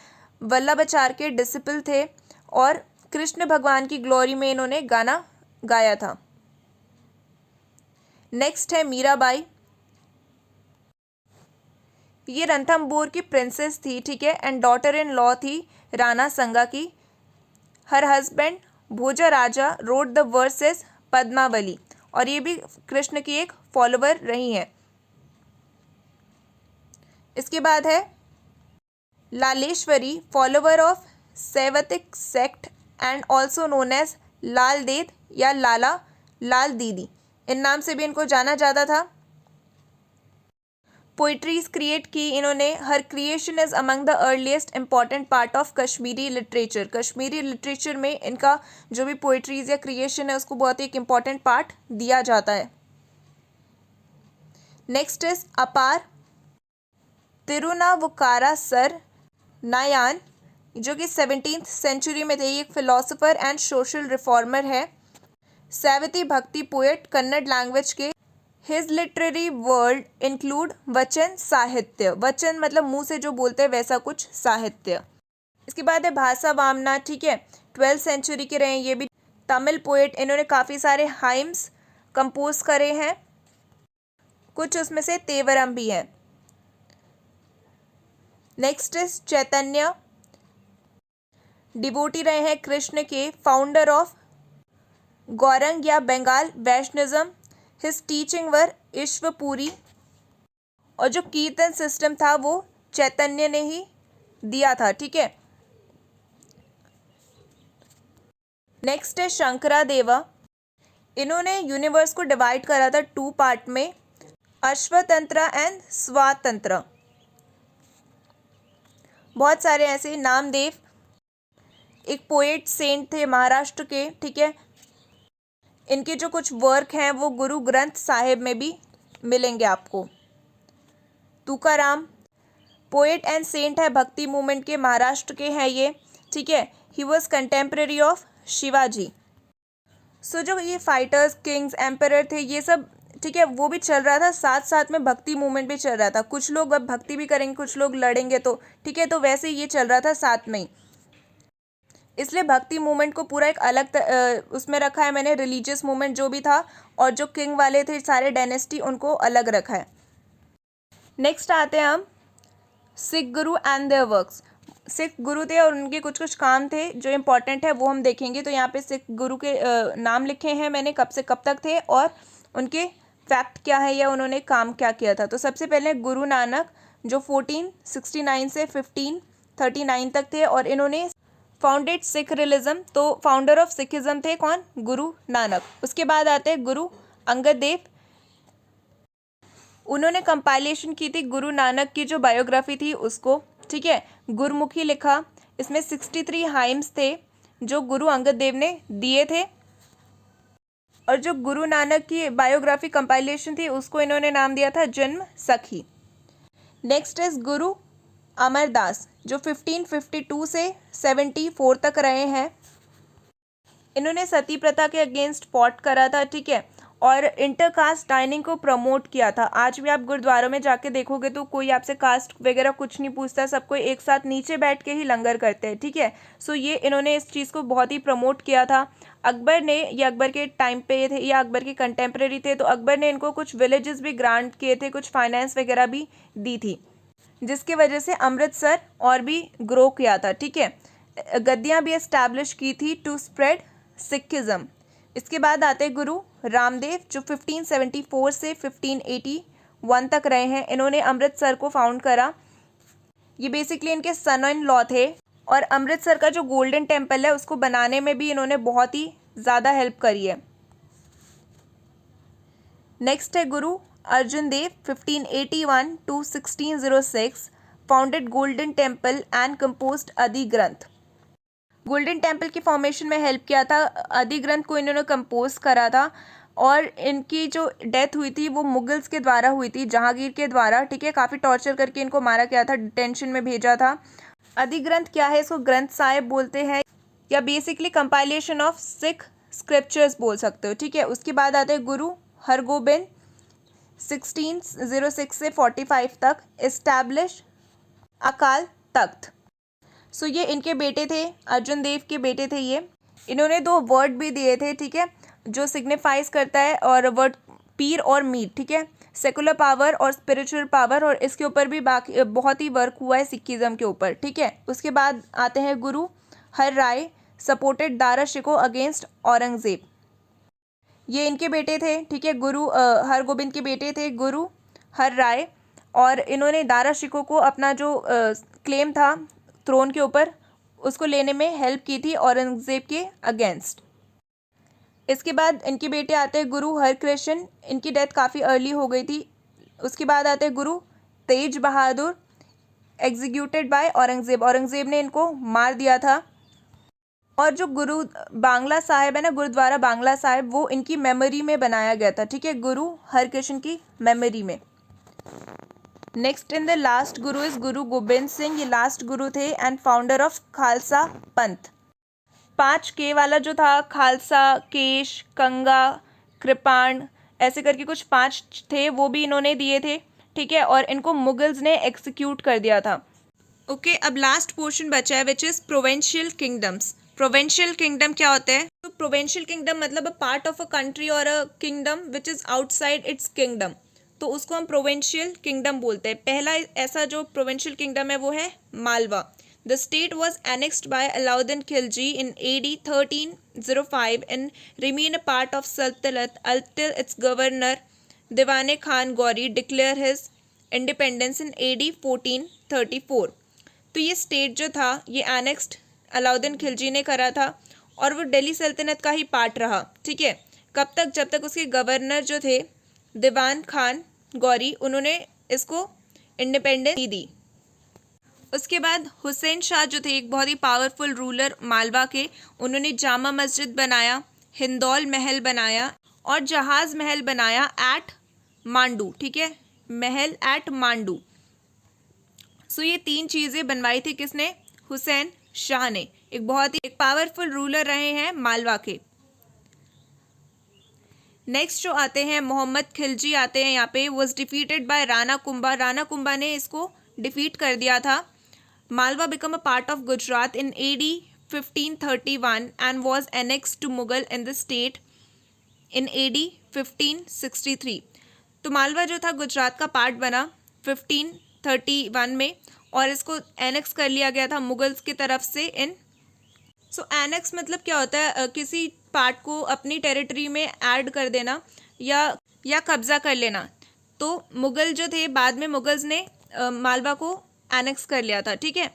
Speaker 1: वल्लभाचार्य के डिसिपल थे और कृष्ण भगवान की ग्लोरी में इन्होंने गाना गाया था। नेक्स्ट है मीराबाई, ये रणथंबोर की प्रिंसेस थी। ठीक है। एंड डॉटर इन लॉ थी राणा संगा की। Her husband Bhoja Raja wrote the verses Padmavali, और ये भी कृष्ण की एक फॉलोवर रही हैं। इसके बाद है Lalleshwari, follower of Shaivite sect and also known as Lal Ded या लाल दीदी, इन नाम से भी इनको जाना जाता था। पोइट्रीज क्रिएट की इन्होंने। Her creation is among the earliest important part of Kashmiri literature, Kashmiri literature में इनका जो भी पोइट्रीज या क्रिएशन है उसको बहुत ही एक इम्पॉर्टेंट पार्ट दिया जाता है। नेक्स्ट इज अपार तिरुनावुकारा सर नायान, जो कि 17th सेंचुरी में थे। ये एक फिलोसोफर एंड सोशल रिफॉर्मर है। सैवती भक्ति पोएट कन्नड़ लैंग्वेज के। हिज लिटरेरी वर्ल्ड इंक्लूड वचन साहित्य, वचन मतलब मुंह से जो बोलते हैं वैसा कुछ साहित्य। इसके बाद है भाषा वामना। ठीक है। 12th सेंचुरी के रहे, ये भी तमिल पोएट। इन्होंने काफ़ी सारे हाइम्स कंपोज करे हैं, कुछ उसमें से तेवरम भी है। नेक्स्ट इज चैतन्य, डिवोटी रहे हैं कृष्ण के, फाउंडर ऑफ गौरंग या बंगाल वैष्णविज्म। हिज टीचिंग वर ईश्वपुरी, और जो कीर्तन सिस्टम था वो चैतन्य ने ही दिया था। ठीक है। नेक्स्ट है शंकरादेवा, इन्होंने यूनिवर्स को डिवाइड करा था 2 पार्ट में, अश्वतंत्र एंड स्वातंत्र। बहुत सारे ऐसे। नामदेव एक पोएट सेंट थे महाराष्ट्र के। ठीक है। इनके जो कुछ वर्क हैं वो गुरु ग्रंथ साहिब में भी मिलेंगे आपको। तुकाराम पोएट एंड सेंट है, भक्ति मूवमेंट के, महाराष्ट्र के हैं ये। ठीक है। He was contemporary of Shivaji. So जो ये फाइटर्स, किंग्स, एम्परर थे ये सब, ठीक है, वो भी चल रहा था, साथ साथ में भक्ति मूवमेंट भी चल रहा था। कुछ लोग अब भक्ति भी करेंगे, कुछ लोग लड़ेंगे, तो ठीक है, तो वैसे ये चल रहा था साथ में ही। इसलिए भक्ति मूवमेंट को पूरा एक अलग उसमें रखा है मैंने। रिलीजियस मूवमेंट जो भी था और जो किंग वाले थे सारे डायनेस्टी, उनको अलग रखा है। नेक्स्ट आते हैं हम सिख गुरु एंड देयर वर्क्स। सिख गुरु थे और उनके कुछ कुछ काम थे जो इम्पोर्टेंट है, वो हम देखेंगे। तो यहाँ पे सिख गुरु के नाम लिखे हैं मैंने, कब से कब तक थे और उनके फैक्ट क्या है या उन्होंने काम क्या किया था। तो सबसे पहले गुरु नानक जो 1469 से 1539 तक थे और इन्होंने फाउंडेड सिख रिलिज्म। तो फाउंडर ऑफ सिखिज्म थे कौन? गुरु नानक। उसके बाद आते हैं गुरु अंगद देव। उन्होंने कंपाइलेशन की थी गुरु नानक की जो बायोग्राफी थी उसको, ठीक है, गुरमुखी लिखा। इसमें 63 हाइम्स थे जो गुरु अंगद देव ने दिए थे और जो गुरु नानक की बायोग्राफी कंपाइलेशन थी उसको इन्होंने नाम दिया था जन्म सखी। नेक्स्ट इज गुरु अमरदास जो 1552 से 74 तक रहे हैं। इन्होंने सती प्रथा के अगेंस्ट फॉट करा था, ठीक है, और इंटरकास्ट डाइनिंग को प्रमोट किया था। आज भी आप गुरुद्वारों में जाके देखोगे तो कोई आपसे कास्ट वगैरह कुछ नहीं पूछता, सब कोई एक साथ नीचे बैठ के ही लंगर करते हैं, ठीक है। सो ये इन्होंने इस चीज़ को बहुत ही प्रमोट किया था। अकबर ने, ये अकबर के टाइम पे थे या अकबर के कंटेम्प्रेरी थे, तो अकबर ने इनको कुछ विलेजेस भी ग्रांट किए थे, कुछ फाइनेंस वगैरह भी दी थी, जिसकी वजह से अमृतसर और भी ग्रो किया था, ठीक है। गद्दियाँ भी इस्टेब्लिश की थी टू स्प्रेड सिखिज़म। इसके बाद आते गुरु रामदेव, जो 1574 से 1581 तक रहे हैं। इन्होंने अमृतसर को फाउंड करा। ये बेसिकली इनके सन इन लॉ थे, और अमृतसर का जो गोल्डन टेम्पल है उसको बनाने में भी इन्होंने बहुत ही ज़्यादा हेल्प करी है। नेक्स्ट है गुरु अर्जुन देव, 1581 to 1606, founded golden temple and composed आदि ग्रंथ। गोल्डन टेम्पल की फॉर्मेशन में हेल्प किया था, आदि ग्रंथ को इन्होंने कंपोज करा था, और इनकी जो डेथ हुई थी वो मुगल्स के द्वारा हुई थी, जहांगीर के द्वारा, ठीक है। काफ़ी टॉर्चर करके इनको मारा गया था, डिटेंशन में भेजा था। आदि ग्रंथ क्या है? इसको ग्रंथ साहिब बोलते हैं, या basically compilation of Sikh scriptures बोल सकते हो, ठीक है। उसके बाद आते हैं गुरु हरगोबिंद, 1606 से 45 तक, इस्टेब्लिश अकाल तख्त। सो ये इनके बेटे थे, अर्जुन देव के बेटे थे ये। इन्होंने 2 वर्ड भी दिए थे, ठीक है, जो सिग्निफाइज करता है, और वर्ड पीर और मीर, ठीक है, सेकुलर पावर और स्पिरिचुअल पावर, और इसके ऊपर भी बाकी बहुत ही वर्क हुआ है सिखिज़म के ऊपर, ठीक है। उसके बाद आते हैं गुरु हर राय, सपोर्टेड दारा शिकोह अगेंस्ट औरंगजेब। ये इनके बेटे थे, ठीक है, गुरु हरगोबिंद के बेटे थे गुरु हर राय, और इन्होंने दारा शिकोह को अपना जो क्लेम था थ्रोन के ऊपर उसको लेने में हेल्प की थी औरंगजेब के अगेंस्ट। इसके बाद इनके बेटे आते हैं गुरु हरकृष्ण, इनकी डेथ काफ़ी अर्ली हो गई थी। उसके बाद आते हैं गुरु तेज बहादुर, एग्जीक्यूटेड बाय औरंगजेब, औरंगजेब ने इनको मार दिया था। और जो गुरु बांग्ला साहिब है ना, गुरुद्वारा बांग्ला साहिब, वो इनकी मेमोरी में बनाया गया था, ठीक है, गुरु हरकृष्ण की मेमोरी में। Next in the last Guru is Guru Gobind Singh, ये लास्ट गुरु थे एंड फाउंडर ऑफ खालसा पंथ। 5 के वाला जो था, खालसा, केश, कंगा, कृपाण, ऐसे करके कुछ 5 थे, वो भी इन्होंने दिए थे, ठीक है, और इनको मुगल्स ने एक्सिक्यूट कर दिया था। ओके, अब लास्ट पोर्शन बचा है which is provincial kingdoms. Provincial kingdom क्या होते हैं? तो प्रोविंशियल किंगडम मतलब a part of a country और a kingdom which is outside its kingdom, तो उसको हम प्रोविंशियल किंगडम बोलते हैं। पहला ऐसा जो प्रोविंशियल किंगडम है वो है Malwa. The state was annexed by Alauddin Khilji in AD 1305 and remain a part of Saltanat until its governor Diwane Khan Gauri declare his independence in AD 1434। तो ये स्टेट जो था ये एनेक्स्ड अलाउद्दीन खिलजी ने करा था, और वो दिल्ली सल्तनत का ही पार्ट रहा, ठीक है। कब तक? जब तक उसके गवर्नर जो थे दीवान खान गौरी, उन्होंने इसको इंडिपेंडेंस दी। उसके बाद हुसैन शाह जो थे, एक बहुत ही पावरफुल रूलर मालवा के, उन्होंने जामा मस्जिद बनाया, हिंदौल महल बनाया, और जहाज़ महल बनाया एट मांडू, ठीक है, महल एट मांडू। सो ये 3 चीज़ें बनवाई थी किसने? हुसैन शाह ने। एक बहुत ही पावरफुल रूलर रहे हैं मालवा के। नेक्स्ट जो आते हैं मोहम्मद खिलजी आते हैं यहाँ पे, was defeated by Rana Kumbha. Rana Kumbha ने इसको डिफीट कर दिया था। Malwa become a part of Gujarat in AD 1531 and was annexed to Mughal in the state in AD 1563। तो मालवा जो था गुजरात का पार्ट बना 1531 में, और इसको एनेक्स कर लिया गया था मुगल्स की तरफ से इन। सो एनेक्स मतलब क्या होता है? किसी पार्ट को अपनी टेरिटरी में ऐड कर देना या कब्जा कर लेना। तो मुगल जो थे, बाद में मुगल्स ने मालवा को एनेक्स कर लिया था, ठीक है।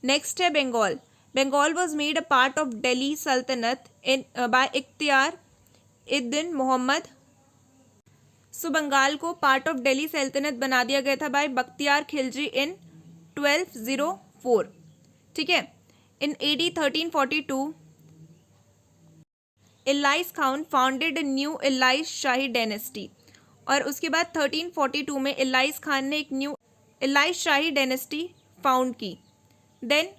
Speaker 1: नेक्स्ट है Bengal. Bengal was made a part of Delhi Saltanat in bye इख्तियार इद-दिन मोहम्मद। सो बंगाल को पार्ट ऑफ दिल्ली सल्तनत बना दिया गया था बाय बख्तियार खिलजी इन 1204, ठीक है। इन AD 1342 इलाइस खान फाउंडेड न्यू इलाइस शाही डायनेस्टी, और उसके बाद 1342 में इलाइस खान ने एक न्यू इलाइस शाही डायनेस्टी फाउंड की। देन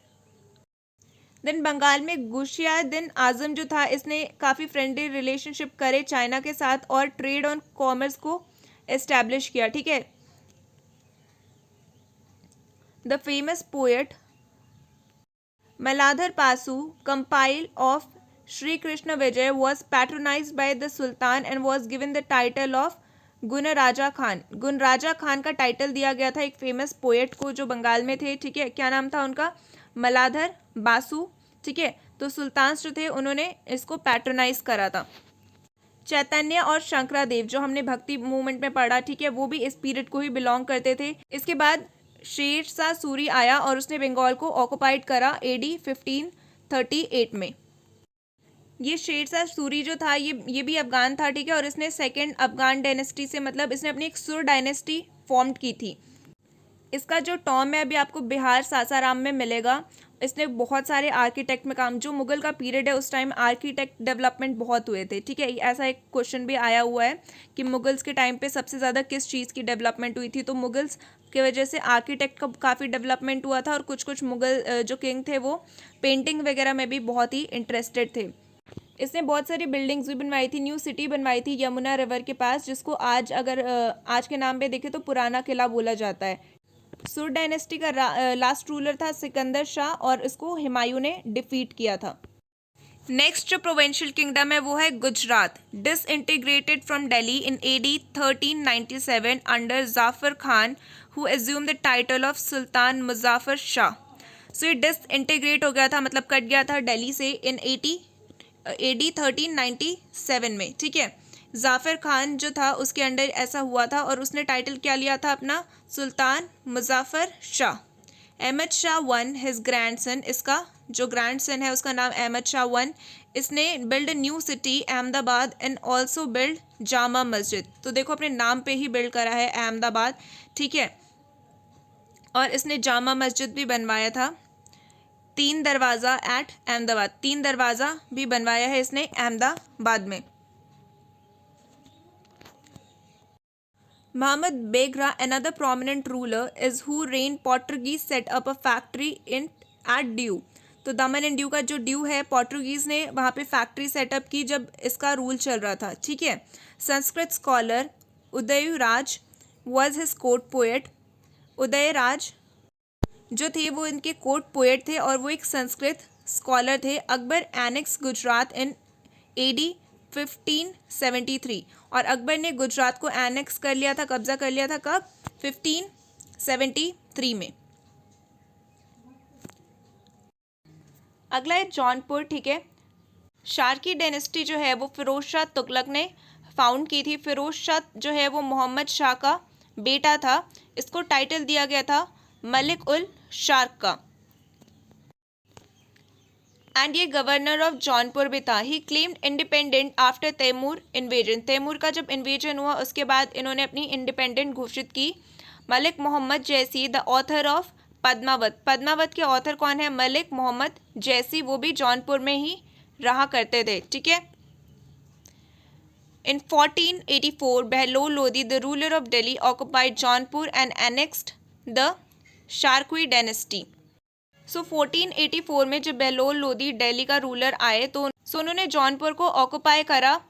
Speaker 1: देन बंगाल में गुशियाद्दीन आजम जो था, इसने काफ़ी फ्रेंडली रिलेशनशिप करे चाइना के साथ और ट्रेड और कॉमर्स को एस्टैब्लिश किया, ठीक है। The famous poet Maladhar Pasu, compile of Sri Krishna Vijay, was patronized by the Sultan and was given the title of Gunraja Khan. Gunraja Khan का टाइटल दिया गया था एक फेमस पोएट को जो बंगाल में थे, ठीक है। क्या नाम था उनका? मलाधर बासु, ठीक है। तो सुल्तान जो थे उन्होंने इसको पैट्रोनाइज करा था। चैतन्य और शंकरादेव जो हमने भक्ति मूवमेंट में पढ़ा, ठीक है, वो भी इस पीरियड को ही बिलोंग करते थे। इसके बाद शेर शाह सूरी आया और उसने बंगाल को ऑक्युपाइड करा AD 1538 में। ये शेर शाह सूरी जो था ये भी अफगान था, ठीक है, और इसने सेकंड अफगान डायनेस्टी से, मतलब इसने अपनी एक सुर डायनेस्टी फॉर्म की थी। इसका जो टॉम है अभी आपको बिहार सासाराम में मिलेगा। इसने बहुत सारे आर्किटेक्ट में काम, जो मुगल का पीरियड है उस टाइम आर्किटेक्ट डेवलपमेंट बहुत हुए थे, ठीक है। ऐसा एक क्वेश्चन भी आया हुआ है कि मुगल्स के टाइम पे सबसे ज़्यादा किस चीज़ की डेवलपमेंट हुई थी, तो मुगल्स की वजह से आर्किटेक्ट का काफ़ी डेवलपमेंट हुआ था। और कुछ कुछ मुगल जो किंग थे वो पेंटिंग वगैरह में भी बहुत ही इंटरेस्टेड थे। इसने बहुत सारी बिल्डिंग्स भी बनवाई थी, न्यू सिटी बनवाई थी यमुना रिवर के पास, जिसको आज अगर आज के नाम पे देखें तो पुराना किला बोला जाता है। सुर डायनेस्टी का लास्ट रूलर था सिकंदर शाह और इसको हुमायूं ने डिफीट किया था। नेक्स्ट जो प्रोविंशियल किंगडम है वो है Gujarat. Disintegrated from Delhi in AD 1397 under Zafar Khan who assume the title of Sultan Muzaffar Shah. So ये डिसइंटीग्रेट हो गया था, मतलब कट गया था दिल्ली से इन AD 1397 में, ठीक है। जाफर खान जो था उसके अंडर ऐसा हुआ था और उसने टाइटल क्या लिया था अपना? Sultan Muzaffar Shah. Ahmad Shah one his grandson, इसका जो ग्रैंडसन है उसका नाम अहमद शाह वन। इसने build new city Ahmedabad and also build Jama Masjid. तो देखो अपने नाम पे ही बिल्ड करा है अहमदाबाद, ठीक है। और इसने जामा मस्जिद भी बनवाया था। 3 दरवाज़ा एट अहमदाबाद, 3 दरवाज़ा भी बनवाया है इसने अहमदाबाद में। Muhammad Begra, another prominent ruler, is who reigned Portuguese set up a factory at Diu। तो दमन एंड ड्यू का जो ड्यू है, पोर्टुगीज़ ने वहाँ पे फैक्ट्री सेटअप की जब इसका रूल चल रहा था, ठीक है। Sanskrit scholar Udayraj was his court poet. Udayraj जो थे वो इनके कोर्ट पोएट थे और वो एक संस्कृत स्कॉलर थे। Akbar annex Gujarat in AD 1573 और अकबर ने गुजरात को एनेक्स कर लिया था, कब्जा कर लिया था कब? 1573 में। अगला है जौनपुर, ठीक है। शारकी डायनेस्टी जो है वो फिरोज शाह तुगलक ने फाउंड की थी। फिरोज शाह जो है वो मोहम्मद शाह का बेटा था। इसको टाइटल दिया गया था मलिक उल शार्क का। एंड ये गवर्नर ऑफ जौनपुर भी था। He claimed independent after Taimur invasion. Taimur का जब इन्वेजन हुआ उसके बाद इन्होंने अपनी इंडिपेंडेंट घोषित की। Malik Mohammad Jaisi the author of Padmavat. Padmavat के ऑथर कौन है? मलिक मोहम्मद जैसी, वो भी जौनपुर में ही रहा करते थे, ठीक है। In 1484, Behlol Lodi, the ruler of Delhi, occupied Jaunpur and annexed the Sharqui dynasty. So 1484 में जब बेहलोल लोदी दिल्ली का रूलर आए तो उन्होंने जौनपुर को ऑक्युपाई करा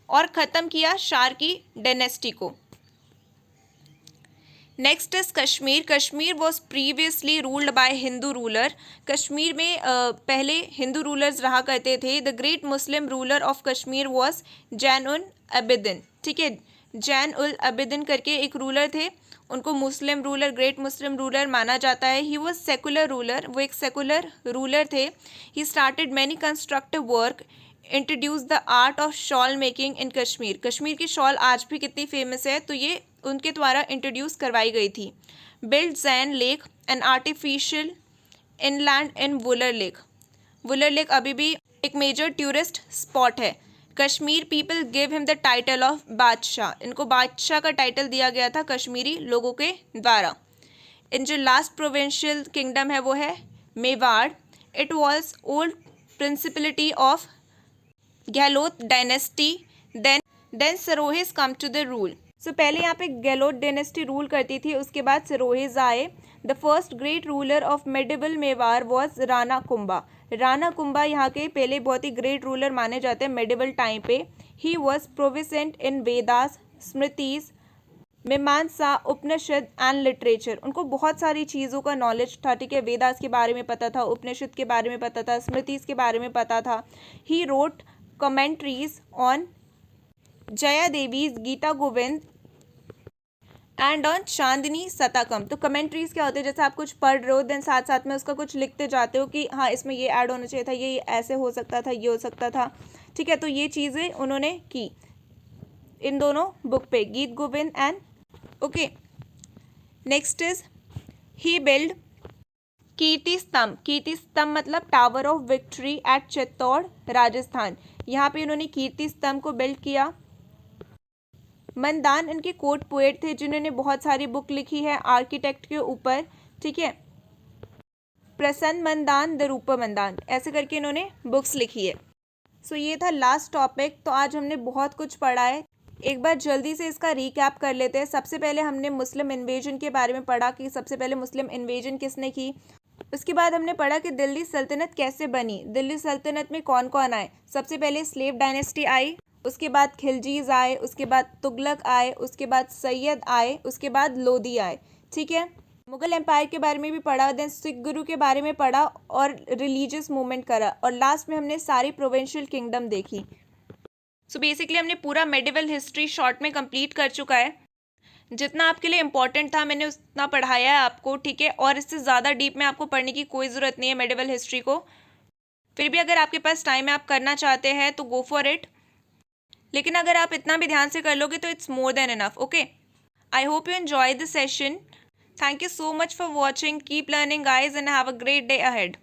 Speaker 1: और ख़त्म किया शार्की डायनेस्टी को। Next is Kashmir. Kashmir was previously ruled by Hindu ruler. Kashmir में पहले हिंदू रूलर्स रहा करते थे। The great Muslim ruler of Kashmir was Zain ul Abidin, ठीक है। जैन उल अबिदिन करके एक रूलर थे, उनको मुस्लिम रूलर, ग्रेट मुस्लिम रूलर माना जाता है। ही वॉज सेकुलर रूलर, वो एक सेकुलर रूलर थे। He started many constructive work, introduce the art of shawl making in Kashmir. Kashmir की शॉल आज भी कितनी फेमस है, तो ये उनके द्वारा इंट्रोड्यूस करवाई गई थी। Build Jain lake an artificial inland in Wular lake. Wular lake अभी भी एक मेजर टूरिस्ट स्पॉट है। Kashmir people give him the title of बादशाह। इनको बादशाह का टाइटल दिया गया था कश्मीरी लोगों के द्वारा। इन जो लास्ट प्रोविंशियल किंगडम है वो है Mewar. It was old principality of Gahlot dynasty, then Sarohis come to the rule. So पहले यहाँ पे गैलोट डायनेस्टी रूल करती थी, उसके बाद सिरोहीज आए। The first great ruler of medieval Mewar was Rana Kumbha. Rana Kumbha यहाँ के पहले बहुत ही ग्रेट रूलर माने जाते हैं मेडिवल टाइम पे। ही वॉज प्रोविसेंट इन वेदास, स्मृतिज, मीमांसा, उपनिषद एंड लिटरेचर। उनको बहुत सारी चीज़ों का नॉलेज था, ठीक है। वेदास के बारे में पता था, उपनिषद के बारे में पता था, स्मृतिज के बारे में पता था। He wrote commentaries on Jayadeva's Gita Govind and on Chandni Shatakam. तो कमेंट्रीज क्या होते हैं, जैसे आप कुछ पढ़ रहे हो देन साथ साथ में उसका कुछ लिखते जाते हो कि हाँ इसमें ये ऐड होना चाहिए था, ये ऐसे हो सकता था, ये हो सकता था, ठीक है। तो ये चीज़ें उन्होंने की इन दोनों बुक पे, Geet Govind and okay. Next is he build Kirti Stambh. Kirti Stambh मतलब tower of victory at Chittor, Rajasthan. यहाँ पे उन्होंने कीर्ति स्तंभ को बिल्ड किया। मंदान इनके कोर्ट पोएट थे जिन्होंने बहुत सारी बुक लिखी है आर्किटेक्ट के ऊपर, ठीक है। प्रसन्न मंदान, दरूपा मंदान, ऐसे करके इन्होंने बुक्स लिखी है। सो ये था लास्ट टॉपिक। तो आज हमने बहुत कुछ पढ़ा है, एक बार जल्दी से इसका रिकैप कर लेते हैं। सबसे पहले हमने मुस्लिम इन्वेजन के बारे में पढ़ा कि सबसे पहले मुस्लिम इन्वेजन किसने की। उसके बाद हमने पढ़ा कि दिल्ली सल्तनत कैसे बनी, दिल्ली सल्तनत में कौन कौन आए। सबसे पहले स्लेव डायनेस्टी आई, उसके बाद खिलजीज आए, उसके बाद तुगलक आए, उसके बाद सैयद आए, उसके बाद लोधी आए, ठीक है। मुगल एम्पायर के बारे में भी पढ़ा, देन सिख गुरु के बारे में पढ़ा और रिलीजियस मूवमेंट करा, और लास्ट में हमने सारी प्रोविंशियल किंगडम देखी। सो बेसिकली हमने पूरा मेडिवल हिस्ट्री शॉर्ट में कंप्लीट कर चुका है। जितना आपके लिए इंपॉर्टेंट था मैंने उतना पढ़ाया है आपको, ठीक है। और इससे ज़्यादा डीप में आपको पढ़ने की कोई ज़रूरत नहीं है मेडिवल हिस्ट्री को। फिर भी अगर आपके पास टाइम है, आप करना चाहते हैं तो गो फॉर इट, लेकिन अगर आप इतना भी ध्यान से कर लोगे तो it's more than enough, okay. I hope you enjoy the session. Thank you so much for watching. Keep learning guys and have a great day ahead.